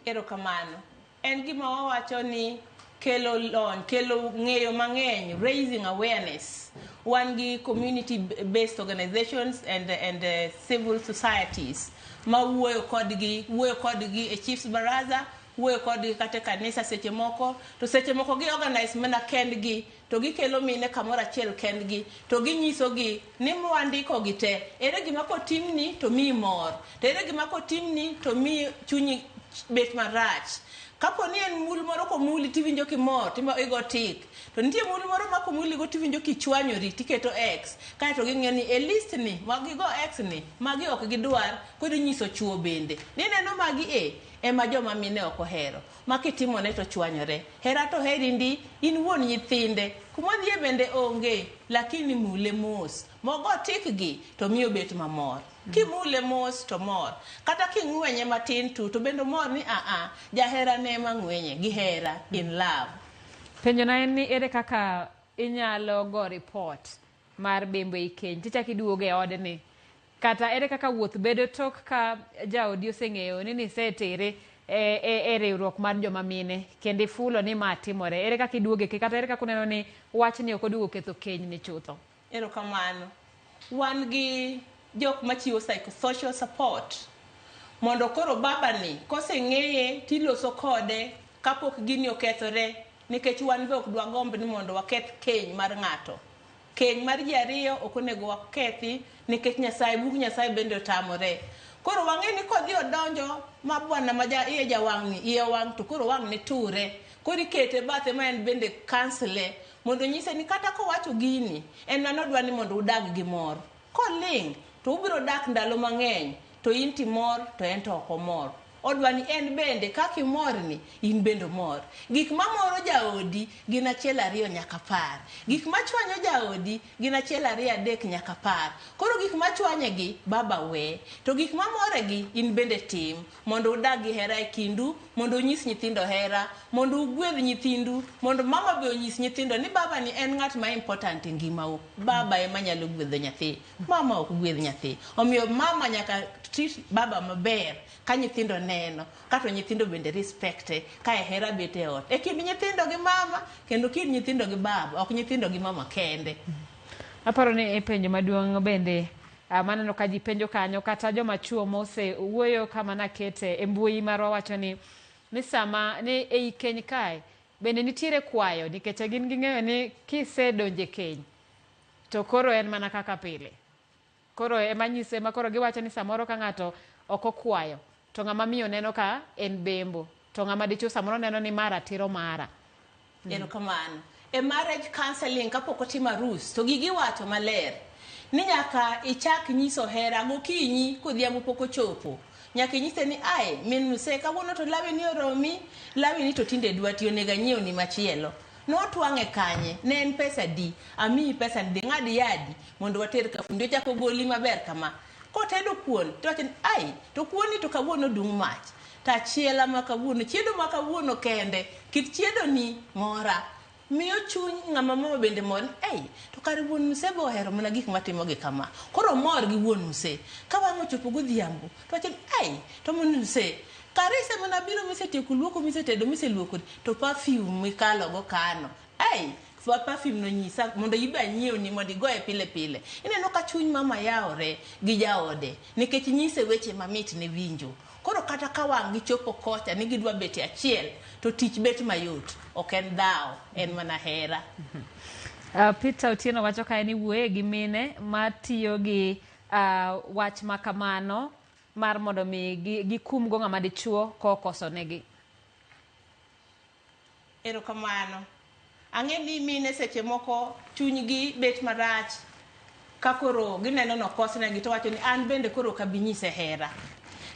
Erokamano. En gima wawacho ni kelo lony, kelo ng'eyo mang'eny, raising awareness. Wan gi community based organizations and civil societies ma wuoyo kodgi e Chiefs Baraza, wuoyo kodgi kata kanisa seche moko, to seche moko gi organize mana kendgi, to gikelo mine kamoro achiel kendgi, to ginyisogi ni mwandiko gi te, ere gima kotimni to miyi mor, to ere gima kotimni to miyi chunyi bet marach. Kapo ni en mul moro komuli tiwinjo kimor, igo tik, to nitie mul moro ma komuli go tiwinjo kichwanyori tiketo X, kae to ging'e ni e list ni, magigo X ni, magi ok gidwar, kod nyiso chuo bende. Nineno magi ema joma mine ok ohero, ma kitimone to chwanyore. Hera to heri ndi, in wuon nyithinde, kumadhie bende onge, lakini mule mos, mogo tik gi, to miyo bet mamor. Kimule mos to mor. Kata king'wenye matin to bendo mor ni jahera ne mang'wenye, gihera in love. Penjo na en ni ere kaka inyalo go report mar bembo ei keny, tichak iduogo e odni. Kata ere kaka wuoth bedo tok ka jaodi oseng'eyo ni nisetere e riwruok mar joma mine, kendo ifulo ni ma timore. Ere kaka iduoge kata ere kaka uneno ni wach ni ok oduogo ketho keny ni chutho? Erokamano. Wan gi jok machiwo psychosocial support mondo koro baba ni koseng'eye tiloso kode kapok gini okethore, nikech wan be ok dwa gomb ni mondo waketh keny mar ng'ato. Keny mar ji ariyo ok onego wakethi, nikech bug Nyasaye bende otamore. Koro wang'e ni kodhi odonjo ma bwana ma iye jawang' ni iye wang' to koro wang' ni ture, koro ikete bathe ma en bende kansle mondo nyise ni kata kowacho gini en mano dwa ni mondo udag gi mor. Koling to ubiro dak ndalo mang'eny, to in timor to en to ok omor. Odwa ni en bende kaka imor ni in bende mor. Gik mamoro jaodi gin achiel ariyo nyaka par. Gik machwanyo jaodi gin achiel ariyo adek nyaka par. Koro gik machwanye gi baba we, to gik mamore gi in bende tim, mondo udag gi hera e kindu, mondo unyis nyithindo hera, mondo ugwedh nyithindu, mondo mama be onyis nyithindo ni baba ni en ng'at ma important e ngimau. Baba ema nyalo gwedho nyathi, mama ok gwedh nyathi. Omiyo mama nyaka treat baba maber ka nyithindo neno, kato nyithindo bende respecte, ka hera bete ot. E kind nyithindo gi mama, kendo kind nyithindo gi baba, ok nyithindo gi mama kende. Aparo ni e penjo maduong' bende maneno ka ji penjo kanyo, kata joma chuo mose wuoyo kama nakete e mbui marwa wacho ni sama ni ei keny kae bende nitiere kwayo, nikech gin ging'eyo ni kisedonje keny to koro en mana kaka pile. Koro ema nyise ma koro giwacho ni samoro ka ng'ato ok okwayo, to ng'ama miyo neno ka en bembo, to ng'ama dichuo samoro neno ni mara tiro mara. Erokamano. E marriage counseling kapok otim arus, to gigi wacho maler ni nyaka ichak nyiso hera gokinyi kodhiambo pok ochopo. Nyaka inyise ni min mse kawuono to lawi ni oromi, lawi ni to tinde dwa tiyo nega nyiew ni machielo. Notwang'e kanye, ne en pesa di, amiyi pesa di ng'adi yadi mondo water ka fundi chako goli maber kama. Kotedo kuon, to wacho ni to kuon ni to kawuono dung' mach. Ta chiela ma kawuono, chiedo ma kawuono kende, kit chiedo ni mora. Miyo chuny ng'ama mama bende mor, to kare wuon mse bo ohero mana gik matimo gi kama. Koro mor gi wuon mse. Ka wang' ochopo godhiambo, to wacho ni to mon mse, karise mana biro misetieko luoko, misetedo, miseluoko, to perfume mikalo go kano. Perfume no nyisa mondo ibe anyiew ni mondo igoye pile pile. Ineno ka chuny mama yaore gi jaode, nikech nyise weche mamit ne winjo. Koro kata ka wang' gichopo kocha ni gidwa bete achiel, to tich bet mayot, ok en dhao, en mana hera. Peter Otieno wacho kae ni wuoye gi mine matiyo gi wach makamano mar mondo mi gikum go ng'ama dichuo kokoso negi. Erokamano. Ang'e ni mine seche moko chunygi bet marach, ka koro gineno nokosnegi to wacho ni an bende koro kabinyise hera.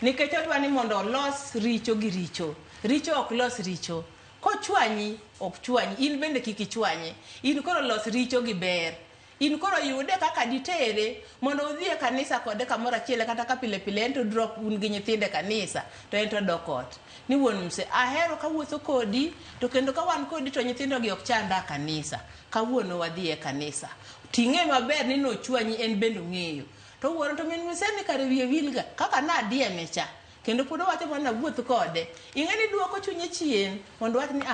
Nikech odwa ni mondo olos richo gi richo. Richo ok los richo. Kochwanyi, ok chwanyi, in bende kik ichwanye. In koro los richo gi ber. In koro yude kaka ditere mondo udhi e kanisa kode kamoro achiel, kata ka pile pile en to drop un gi nyithinde kanisa to en to dok ot. Ni wuon mse ahero ka wuotho kodi, to kendo ka wan kodi to nyithindo gi ok chanda kanisa. Kawuono wadhi e kanisa. Ting'e maber ni nochwanyi en bende ng'eyo. To wuon to min mse ni kare wiye wilga kaka na dieme cha. Kendo pod wacho mana wuoth kode. Ing'e ni duoko chunye chien mondo wach ni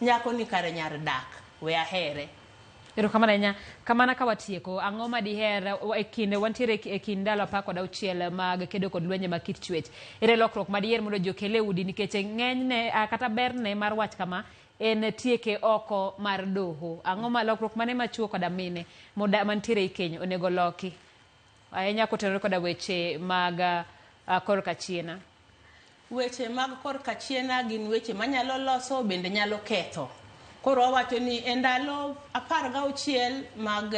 nyako ni kare nyar dak, we ahere. Erokamano ahinya. Kamana ka watieko, ang'o ma diher e kinde wantiere e kind ndalo 16 mag kedo kod lwenje mag kit chwech. Ere lokruok ma diher mondo jokel e udi nikech ng'enyne kata berne mar wach kama en tieke oko mar doho. Ang'o ma lokruok mane machuo koda mine mantiere i keny onego loki ahinya kotenore koda weche mag korka chiena. Weche mag korka chiena gin weche manyalo loso bende nyalo ketho. Koro wawacho ni e ndalo 16 mag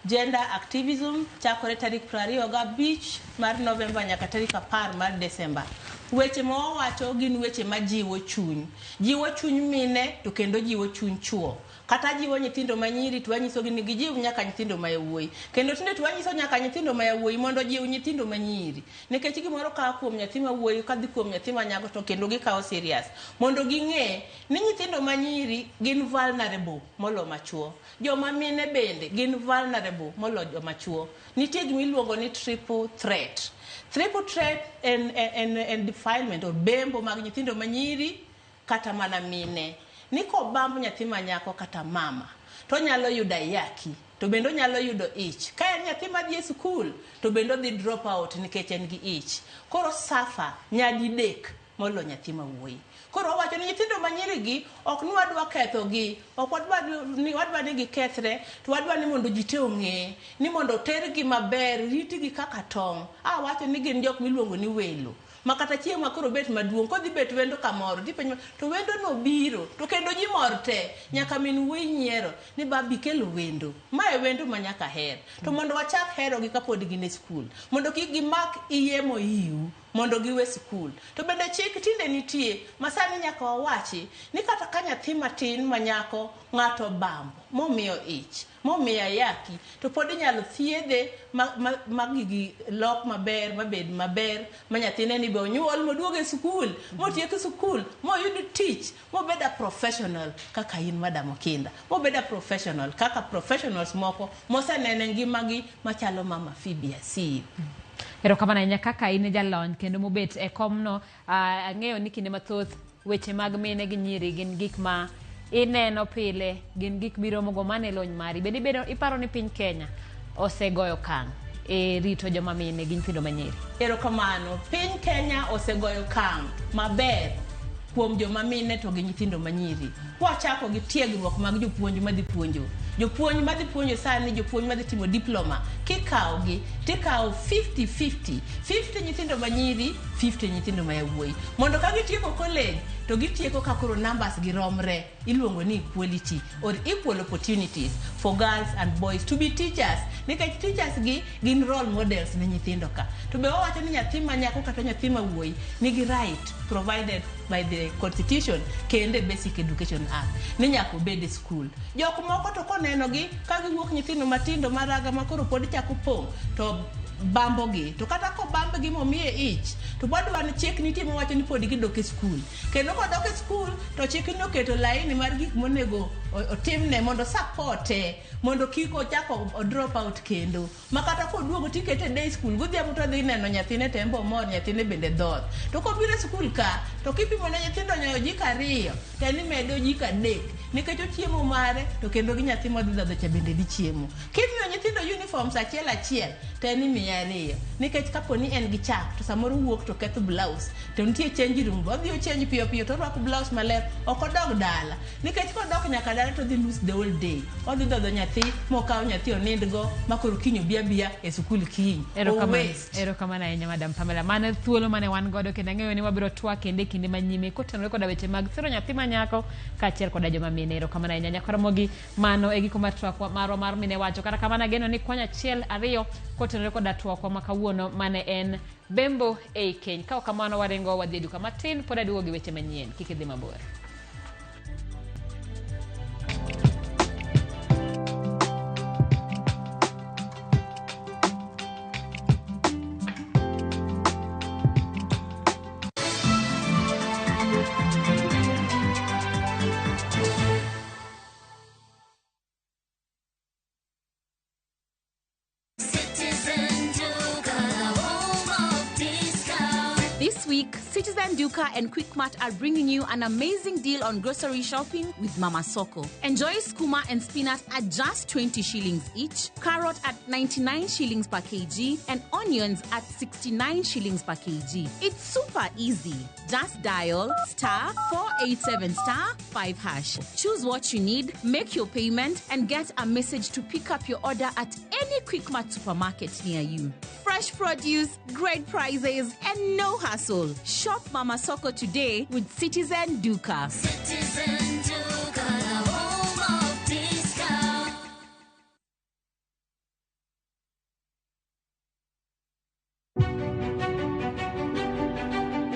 gender activism chakore tarik 25 mar Novemba nyaka tarik 10 mar Desemba. Weche ma wawacho gin weche majiwo chuny. Jiwo chuny mine to kendo jiwo chuny chuo. Kata jiwo nyithindo manyiri to wanyisogi ni gijiw nyaka nyithindo ma yawuoyi. Kendo tinde to wanyiso nyaka nyithindo ma yawuoyi mondo jiw nyithindo manyiri. Nikech gimoro ka kuom nyathi ma wuoyi kadhi kuom nyathi ma nyako to kendo gikawo serious. Mondo ging'e ni nyithindo manyiri gin vulnerable molo machuo. Joma mine bende gin vulnerable molo joma chuo. Nitie gima iluongo ni triple threat. Triple threat and defilement or bembo mag nyithindo manyiri kata mana mine. Niko bambo nyathi manyako kata mama to nyalo yudo ayaki to bendo nyalo yudo ich. Ka en nyathi ma dhi skul to bendo dhi drop out nikech en gi ich. Koro safa nyadi dek molo nyathi ma wuoyi. Koro wacho ni nyithindo manyiri gi ok ni wadwa ketho gi, ok wadwa ni gikethre, to wadwa ni mondo ji te ong'e ni mondo tergi maber, ritgi kaka tong'. Wacho ni gin jok miluongo ni welo. Makata chieng' ma koro bet maduong' kodhi bet wendo kamoro dipenjo to wendo no biro to kendo ji mor te nyaka min wuoyi nyiero ni babi kelo wendo. Mae wendo ma nyaka her. To mondo wachak hero gi kapod gin e skul. Mondo kik gimak iye moiu mondo giwe skul. To bende chik tinde nitie masani nyaka wawachi ni kata ka nyathi matin manyako ng'ato bambo momiyo ich momiyo ayaki to pod inyalo thiedhe magigi lok maber mabed maber ma nyathine ni be onyuol moduoge skul motiek skul moyud tich mobeda professional kaka in Madam Okinda mobeda professional kaka professionals moko mosenene ngimagi machalo Mama Phoebe Asio. Erokamano ahinya kaka in jalony kendo mobet e komno. Ang'eyo ni kinde mathoth weche mag mine gi nyiri gin gik ma ineno pile, gin gik miromogo mane lony mari. Bende iparo ni piny Kenya osegoyo kang' e rito joma mine gi nyithindo manyiri. Erokamano, piny Kenya osegoyo kang' maber kuom joma mine to gi nyithindo manyiri. Wachako gi tiegruok mag jopuonj madhi puonjo. Jopuonj madhi puonjo sani, jopuonj madhi timo diploma, kikawo gi tikawo 50-50 nyithindo manyiri, 50 nyithindo ma yawuoyi. Mondo ka gitieko college to gitieko ka koro numbers giromre, iluongo ni equality or equal opportunities for girls and boys to be teachers. Nikech teachers gi gin role models ne nyithindo ka. To be wawacho ni nyathi ma nyako kata nyathi ma wuoyi nigi right provided by the constitution kende Basic Education Act ni nyaka obed e school. Jok moko to koneno gi ka giwuok nyithindo matindo maraga makoro pod chako pong to bambo gi to kata ko bambo gi momiye ich to bodwa ni chik nitie mowacho ni pod gidok e skul. Kendo kodok e skul to chik ni oketo laini mar gik monego otimne mondo supporte mondo kik ochako drop out kendo. Makata koduogo tikete day school godhiambo to dhi neno nyathine tembo mor nyathine bende dhoth. To kobiro e skul ka to kipimo ne nyithindo nyoyo jik 2 to ni medo jik 3 nikech ochiemo mare to kendo gi nyathi modhi dhodho cha bende di chiemo. Kimiyo nyithindo uniforms achiel to ni 200 nikech kapo ni en gi chak to samoro wuok to ketho blouse to nitie change room odhi o change piyo to rwako blouse maler ok odog dala nikech kodok nyaka dala to dhi lose the whole day odhi dhodho nyathi mokawo nyathi onindgo makoro kinyo bia e skul kiny. Erokamano ahinya Madam Pamela. Mane thuolo mane wan godo kendo ang'eyo ni wabiro twak kende kinde manyime kotenore koda weche mag thiro nyathi manyako kaachiel koda joma mine. Erokamano ahinya nyakoromogi mano e giko mar twak marwa mar mine wacho. Kata kamano ageno ni kwanya achiel ariyo kotenore koda twak ma kawuono mane en bembo e keny. Ka kamano waringo wadhi duka matin pod aduogo gi weche manyien. Kik idhi mabor. This week, Citizen Duka and Quickmart are bringing you an amazing deal on grocery shopping with Mama Soko. Enjoy skuma and spinach at just 20 shillings each, carrot at 99 shillings per kg, and onions at 69 shillings per kg. It's super easy. Just dial *487*5#. Choose what you need, make your payment, and get a message to pick up your order at any Quickmart supermarket near you. Fresh produce, great prices, and no hassle. Shop Mama Soko today with Citizen Duka. Citizen Duka, the home of discount.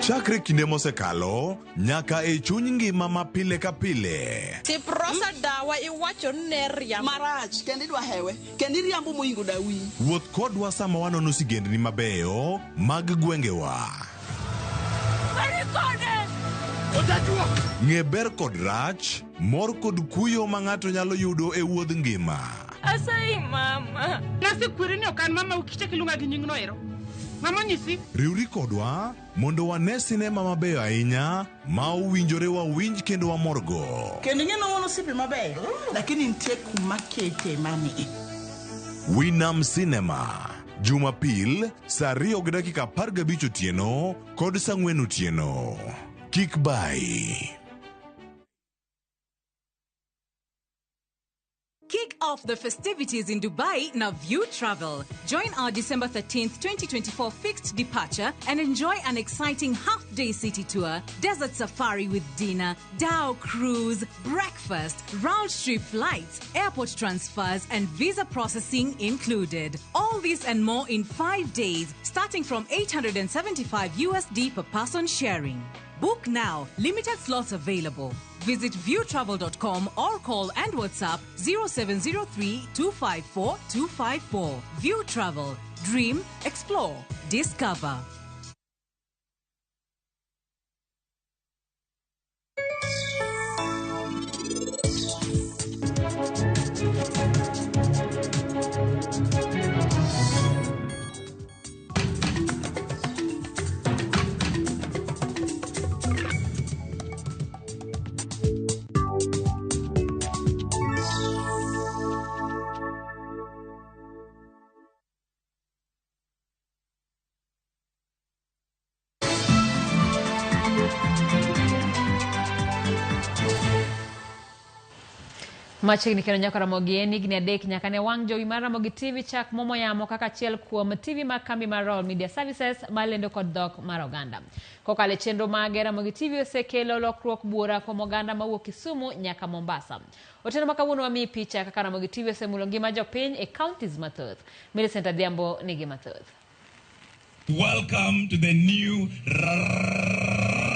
Chakre kinde mosekalo nyaka e chuny ngima ma pile ka pile. Tiprosa dawa iwacho ne riambo marach kendi dwa hewe kendi riambo moingo dawi. Wuoth kodwa sama wanono sigendni mabeyo mag gwengewa. Ng'e ber kod rach, mor kod kuyo ma ng'ato nyalo yudo e wuodh ngima. Asai mama. Nasi kwiri ni okan mama ukiche kilunga gi nying noero. Mama nyisi. Riuri kodwa mondo wane sinema mabeyo ahinya ma owinjore wawinj kendo wamorgo. Kendi ng'eno wono sipi mabeyo. Lakini nitie kuma kete mani. Winam Cinema. Jumapil, saa 2:15 otieno kod saa 4 otieno. Kik bai. Kick off the festivities in Dubai now View Travel. Join our December 13th, 2024 fixed departure and enjoy an exciting half-day city tour, desert safari with dinner, Dow cruise, breakfast, round-trip flights, airport transfers and visa processing included. All this and more in 5 days, starting from $875 per person sharing. Book now. Limited slots available. Visit viewtravel.com or call and WhatsApp 0703 254 254. View Travel. Dream, explore, discover. Machiegni kendo nyaka Ramogi en higni 3 nyaka ne wang' jowi mar Ramogi TV chak momo yamo kaka achiel kuom TV mag kambi mar Royal Media Services malendo kod dhok mar oganda. Kokalo chenro mage, Ramogi TV osekelo lokruok buora kuom oganda mawuok Kisumu nyaka Mombasa. Otieno ma kawuono wamiyi picha kaka Ramogi TV osemulo ngima jopiny e counties mathoth. Millicent Adhiambo nigi mathoth. Welcome to the new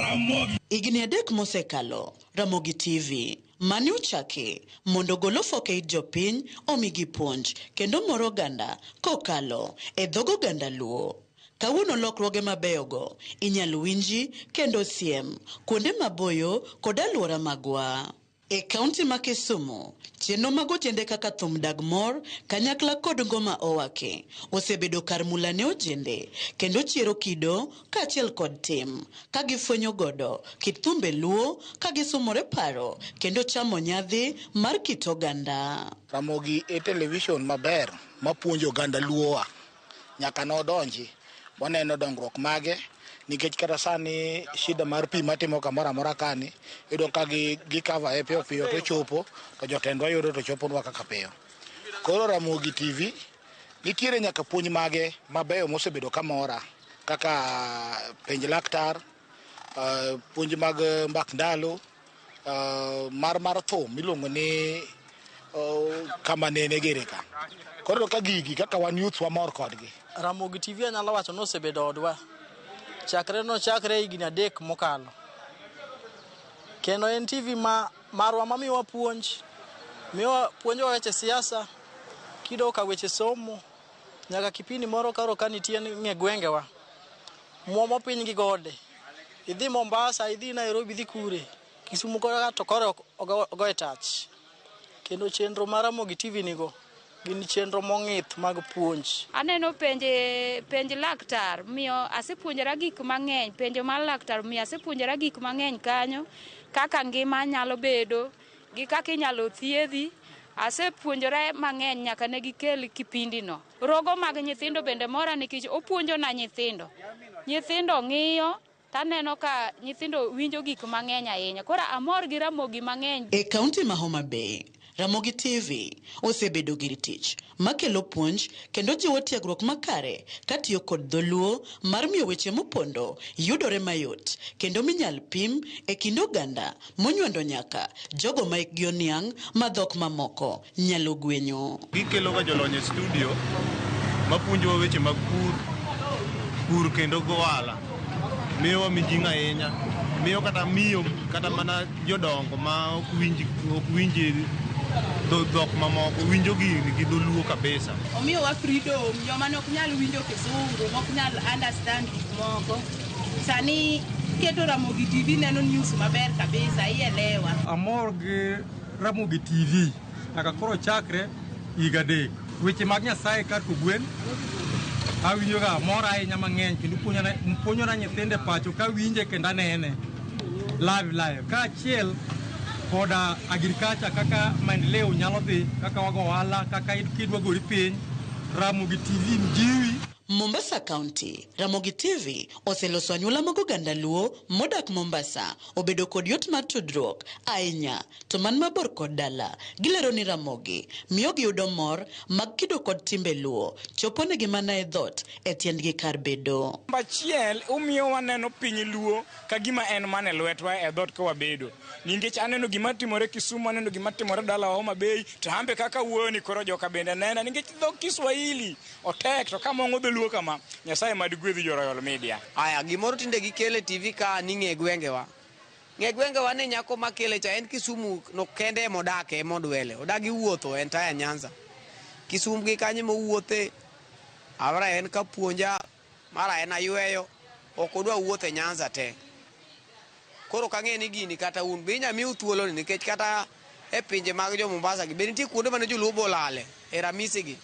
Ramogi. Higni 3 mosekalo, Ramogi TV mane ochaki mondo golo foke jopiny omigi puonj kendo moro oganda kokalo e dhogo oganda Luo. Kawuono lokruoge mabeyogo inyalo winji kendo siem kuonde maboyo kod alwora magwa. E kaunti ma Kisumu, chenro mag ojende kaka thum Dagmor, kanyakla kod ngoma owake osebedo kar mula ne ojende kendo chiero kido kaachiel kod tim ka gifwenyo godo kit thumbe Luo ka gisumore paro kendo chamo nyadhi mar kit oganda. Ramogi e television maber mapuonjo oganda Luowa nyaka nodonji waneno dongruok mage nikech kata sani shida mar pi matimo kamoro amora kani iyudo ka gikava e piyo piyo to chopo to jotendwa yudo to choponwa kaka piyo. Koro Ramogi TV nitiere nyaka puonj mage mabeyo mosebedo kamora kaka penj laktar, puonj mag mbak ndalo, mar thum miluongo ni kama nene gere ka. Koro ka gigi kaka wan youth wa mor kodgi. Ramogi TV anyalo wacho no osebedo odwa. Chakre higni 3 mokalo. Kendo en TV marwa mamiyowa puonj. Miyowa puonjo weche siasa, kido ka weche somo, nyaka kipindi moro karo kanitie ni gwengewa. Muomo piny gi gode. Idhi Mombasa, idhi Nairobi, idhi kure. Kisumu to koro ogoe touch. Kendo chenro mar Ramogi TV nigo gin chenro mong'ith mag puonj. Aneno penj laktar miyo asepuonjora gik mang'eny, penjo mar laktar miyo asepuonjora gik mang'eny kanyo, kaka ngima nyalo bedo gi kaka inyalo thiedhi. Asepuonjora mang'eny nyaka ne gikel kipindi no. Rogo mag nyithindo bende mora nikech opuonjo na nyithindo. Nyithindo ng'iyo taneno ka nyithindo winjo gik mang'eny ahinya. Koro amor gi Ramogi mang'eny. E kaunti ma Homa Bay, Ramogi TV osebedo gir tich makelo puonj kendo jiwo tiegruok makare katiyo kod dholuo mar miyo weche mopondo yudore mayot kendo minyal pim e kind oganda monywando nyaka jogo ma ikgi oniang' ma dhok mamoko nyalo gwenyo. Gikelo ga jolony e studio mapuonjo weche mag pur kendo gohala. Miyo mijinga ahinya, miyo kata miyo kata mana jodongo ma ok winji dhok mamoko winjo gi dholuo kabisa. Omiyo wa freedom, joma nok nyal winjo kisungu, ok nyal understand gik moko. Sani keto Ramogi TV neno news maber kabisa, ielewa. Amor gi Ramogi TV nyaka koro chakre higa adek. Weche mag Nyasaye kar kogwen awinjo ga mor ahinya mang'eny kendo puonjona nyithinde pacho ka winje kendo anene live kaachiel koda agriculture kaka maendeleo nyalo dhi kaka wago ohala kaka kidwa gori piny. Ramogi TV mjiwi. Mombasa County, Ramogi TV oseloso anyuola mag oganda luo modak Mombasa obedo kod yot mar tudruok ahinya to man mabor kod dala. Gilero ni Ramogi miyo giyudo mor mag kido kod timbe luo chopo negi mana e dhot e tiendgi kar bedo. Achiel umiyo waneno piny luo ka gima en mane lwetwa e dhot ka wabedo. Nikech aneno gima timore Kisumu, aneno gima timore dala Homa Bay, to hambe kaka wuoni koro joka bende nena nikech dhok Kiswahili otek to kamongo dholuo kama Nyasaye madgwedhi jo Royal Media. Aya gimoro tinde gikele TV ka ning'e gwengewa. Ng'e gwengewa ne nyako makele cha en Kisumu no kende modake modwele. Odagi wuotho entire Nyanza. Kisumu gi kanye mo wuothe. Awra en ka puonja mara en ayweyo okodwa wuothe Nyanza te. Koro kang'e ni gini kata un binya miu thuolo nikech kata e pinje mag jo Mombasa gi be nitie kuonde mane joluo bolale e ramisi gi.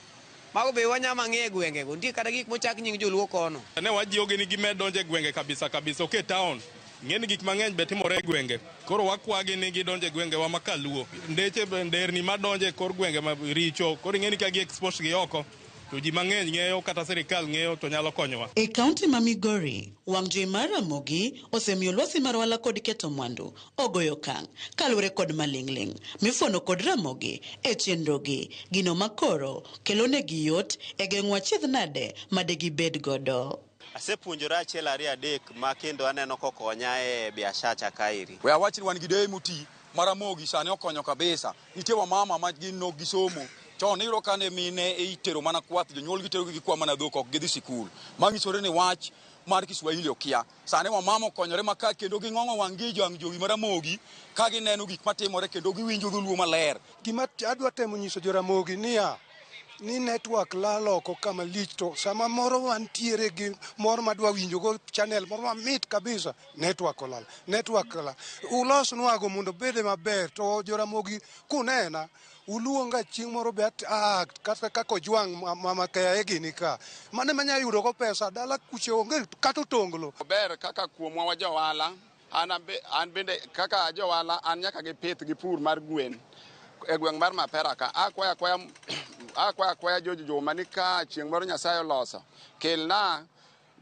Mago be wanyama ng'e gwenge go. Nitie kata gik mochak nying joluo kono. Ne wajioge ni gimed donje gwenge kabisa oke town. Ng'eni gik mang'eny be timore e gwenge. Koro wakwagi ni gidonje gwenge wa makaluo. Ndeche nderni madonje kor gwenge ma richo. Koro ng'eni ka gi expose gi oko. To ji mang'eny ng'eyo kata sirikal ng'eyo to nyalo konyowa. E kaunti ma Migori, wang' jowi mar Ramogi osemiyo lwasi mar wala kod keto mwandu ogoyo kang' kaluwore kod maling'ling' mifuono kod Ramogi e chenrogi gino makoro kelo negi yot e geng'o achiedh nade madegibed godo. Asepuonjora achiel ariyo adek ma kendo aneno kokonya e biashara kairi. We awach ni wan gi deye moti mar Ramogi sani okonyo kabisa. Nitie wamama ma gin nok gisomo. Chon iro kane mine itero mana kwath jonyuol gitero gi kwa mana dhok ok gidhi sikul. Mang'isore ni wach mar Kiswahili okia. Sani wamama okonyore maka kendo ging'ong'o wang' gi jowi mar Ramogi ka gineno gik matimore kendo giwinjo dholuo maler. Gima adwa temo nyiso jo Ramogi ni network laloko kama lich to sama moro wantiere gi moro madwa winjo go channel moro mamit kabisa network olal. Ulos nwago mondo bede maber to jo Ramogi kunena uluonga chieng' moro bet kata kako jwang' mama kaya e gini ka mane manya yudo go pesa dala kuche onge kata tonglo ber kaka kuomwa wa jowala an bende kaka jowala an nyaka gi pith gi pur mar gwen e gweng' mar Mapera ka akwaya jojo manika chieng' moro Nyasaye oloso kelna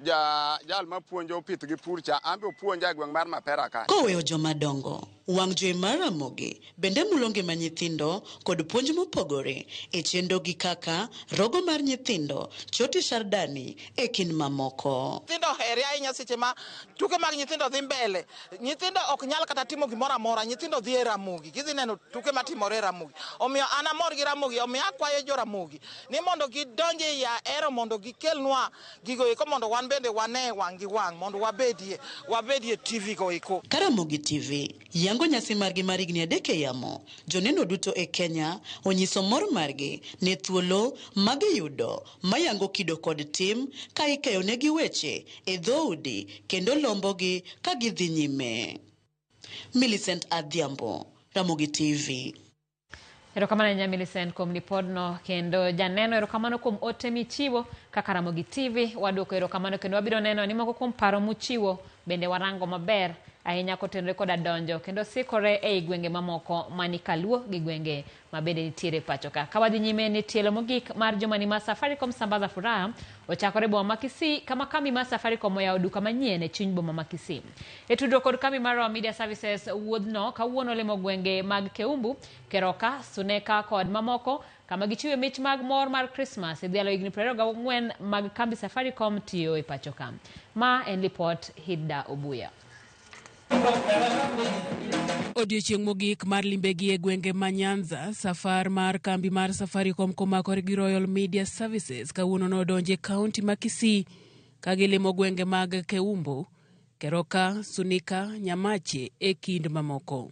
jal mapuonjo pith gi pur cha ambe opuonja e gweng' mar Mapera ka. Koweyo jomadongo, wang' jowi mar Ramogi bende mulo ngima nyithindo kod puonj mopogore e chenrogi kaka rogo mar nyithindo, choti shardani e kind mamoko. Nyithindo heri ahinya seche ma tuke mag nyithindo dhi mbele. Nyithindo ok nyal kata timo gimoro amora, nyithindo dhi e Ramogi, gidhi neno tuke matimore e Ramogi. Omiyo an amor gi Ramogi, omiyo akwayo jo Ramogi ni mondo gidonje ya ero mondo gikelnwa gigo eko mondo wan bende wane wang' gi wang' mondo wabedie TV go eko. Ramogi TV yango nyasi margi mar higni 3 yamo, joneno duto e Kenya onyiso mor margi ne thuolo magiyudo mayango kido kod tim ka ikeyo negi weche e dhoudi kendo lombogi ka gidhi nyime. Millicent Adhiambo, Ramogi TV. Erokamano Nyamilicent kuom lipodno kendo janeno erokamano kuom ote michiwo kaka Ramogi TV waduoko erokamano kendo wabiro neno ni moko kuom paro muchiwo bende warango maber ahinya kotenore koda donjo kendo sikore ei gwenge mamoko mani Kaluo gi gwenge mabende nitiere pachoka. Kawadhi nyime ni tielo mogik mar jomani ma Safaricom sambaza furaha ochakore boma ma Kisii kama kambi ma Safaricom oyawo duka manyien e chuny boma ma Kisii. E tudruok kod kambi mar Rawa Media Services wuodhno kawuono limo gwenge mag Keumbu, Keroka, Suneka kod mamoko kama gichiwe mich mag mor mar Christmas idhialo higni 24 mag kambi Safaricom tiyo e pachoka. Ma en lipot Hilda Obuya. Odiochieng' mogik mar limbegi e gwenge ma Nyanza, safar mar kambi mar Safaricom komakore gi Royal Media Services kawuono nodonje kaunti ma Kisii ka gilimo gwenge mag Keumbu, Keroka, Sunika, Nyamache e kind mamoko.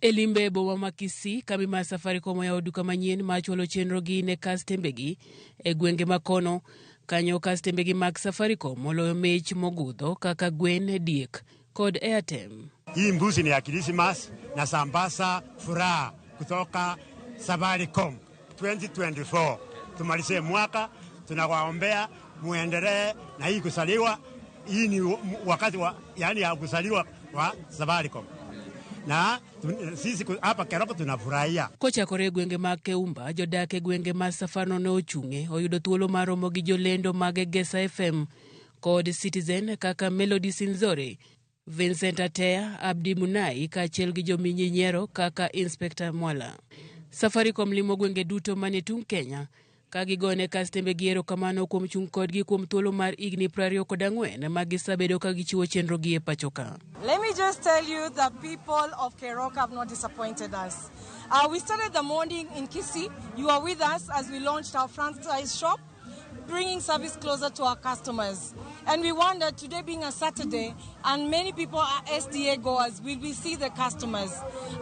E limbe boma ma Kisii, kambi mar Safaricom oyawo duka manyien ma chulo chenro gi ne kastembegi e gwenge makono kanyo kastembegi mag Safaricom moloyo mich mogudho kaka gwen, diek kod Airtime. Hii mbuzi ni ya Krismas na sambaza furaha kutoka Safaricom 2024. Tumalize mwaka, tunawaombea muendelee na hii kusaliwa. Hii ni wakati wa yani ya kusaliwa wa Safaricom. Na sisi hapa Keroka tunafurahia. Kochakore gwenge mag Keumba, jodake gwenge ma safarno ne ochung'e oyudo thuolo mar romo gi jolendo mag Gesa FM kod Citizen kaka Melody Sinzore, Vincent Atea, Abdi Munai kaachiel gi jominyiero kaka Inspector Mwala. Safaricom limo gwenge duto manie tung Kenya ka gigone kastembe gi erokamano kuom chung' kodgi kuom thuolo mar higni 24 ma gisabedo ka gichiwo chenro gi e pachoka. Let me just tell you the people of Keroka have not disappointed us. We started the morning in Kisii. You are with us as we launched our franchise shop, bringing service closer to our customers. And we wondered, today being a Saturday, and many people are SDA goers, will we see the customers?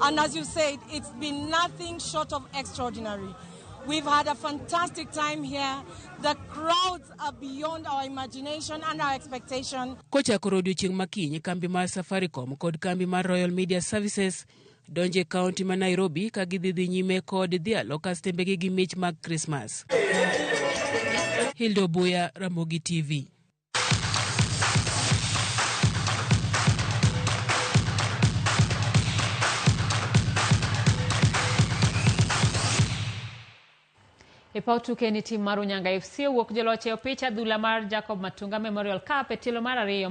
And as you said, it's been nothing short of extraordinary. We've had a fantastic time here. The crowds are beyond our imagination and our expectation. Kochakoro odiochieng' makiny, kambi mar Safaricom kod kambi mar Royal Media Services donje kaunti ma Nairobi ka gidhi nyime kod dhialo kastembegi gi mich mag Christmas. Hilda Obuya, Ramogi TV. E paw tuke ni tim mar Unyanga FC wuok joloch e opich adhula mar Jacob Matunga Memorial Cup e tielo mar 2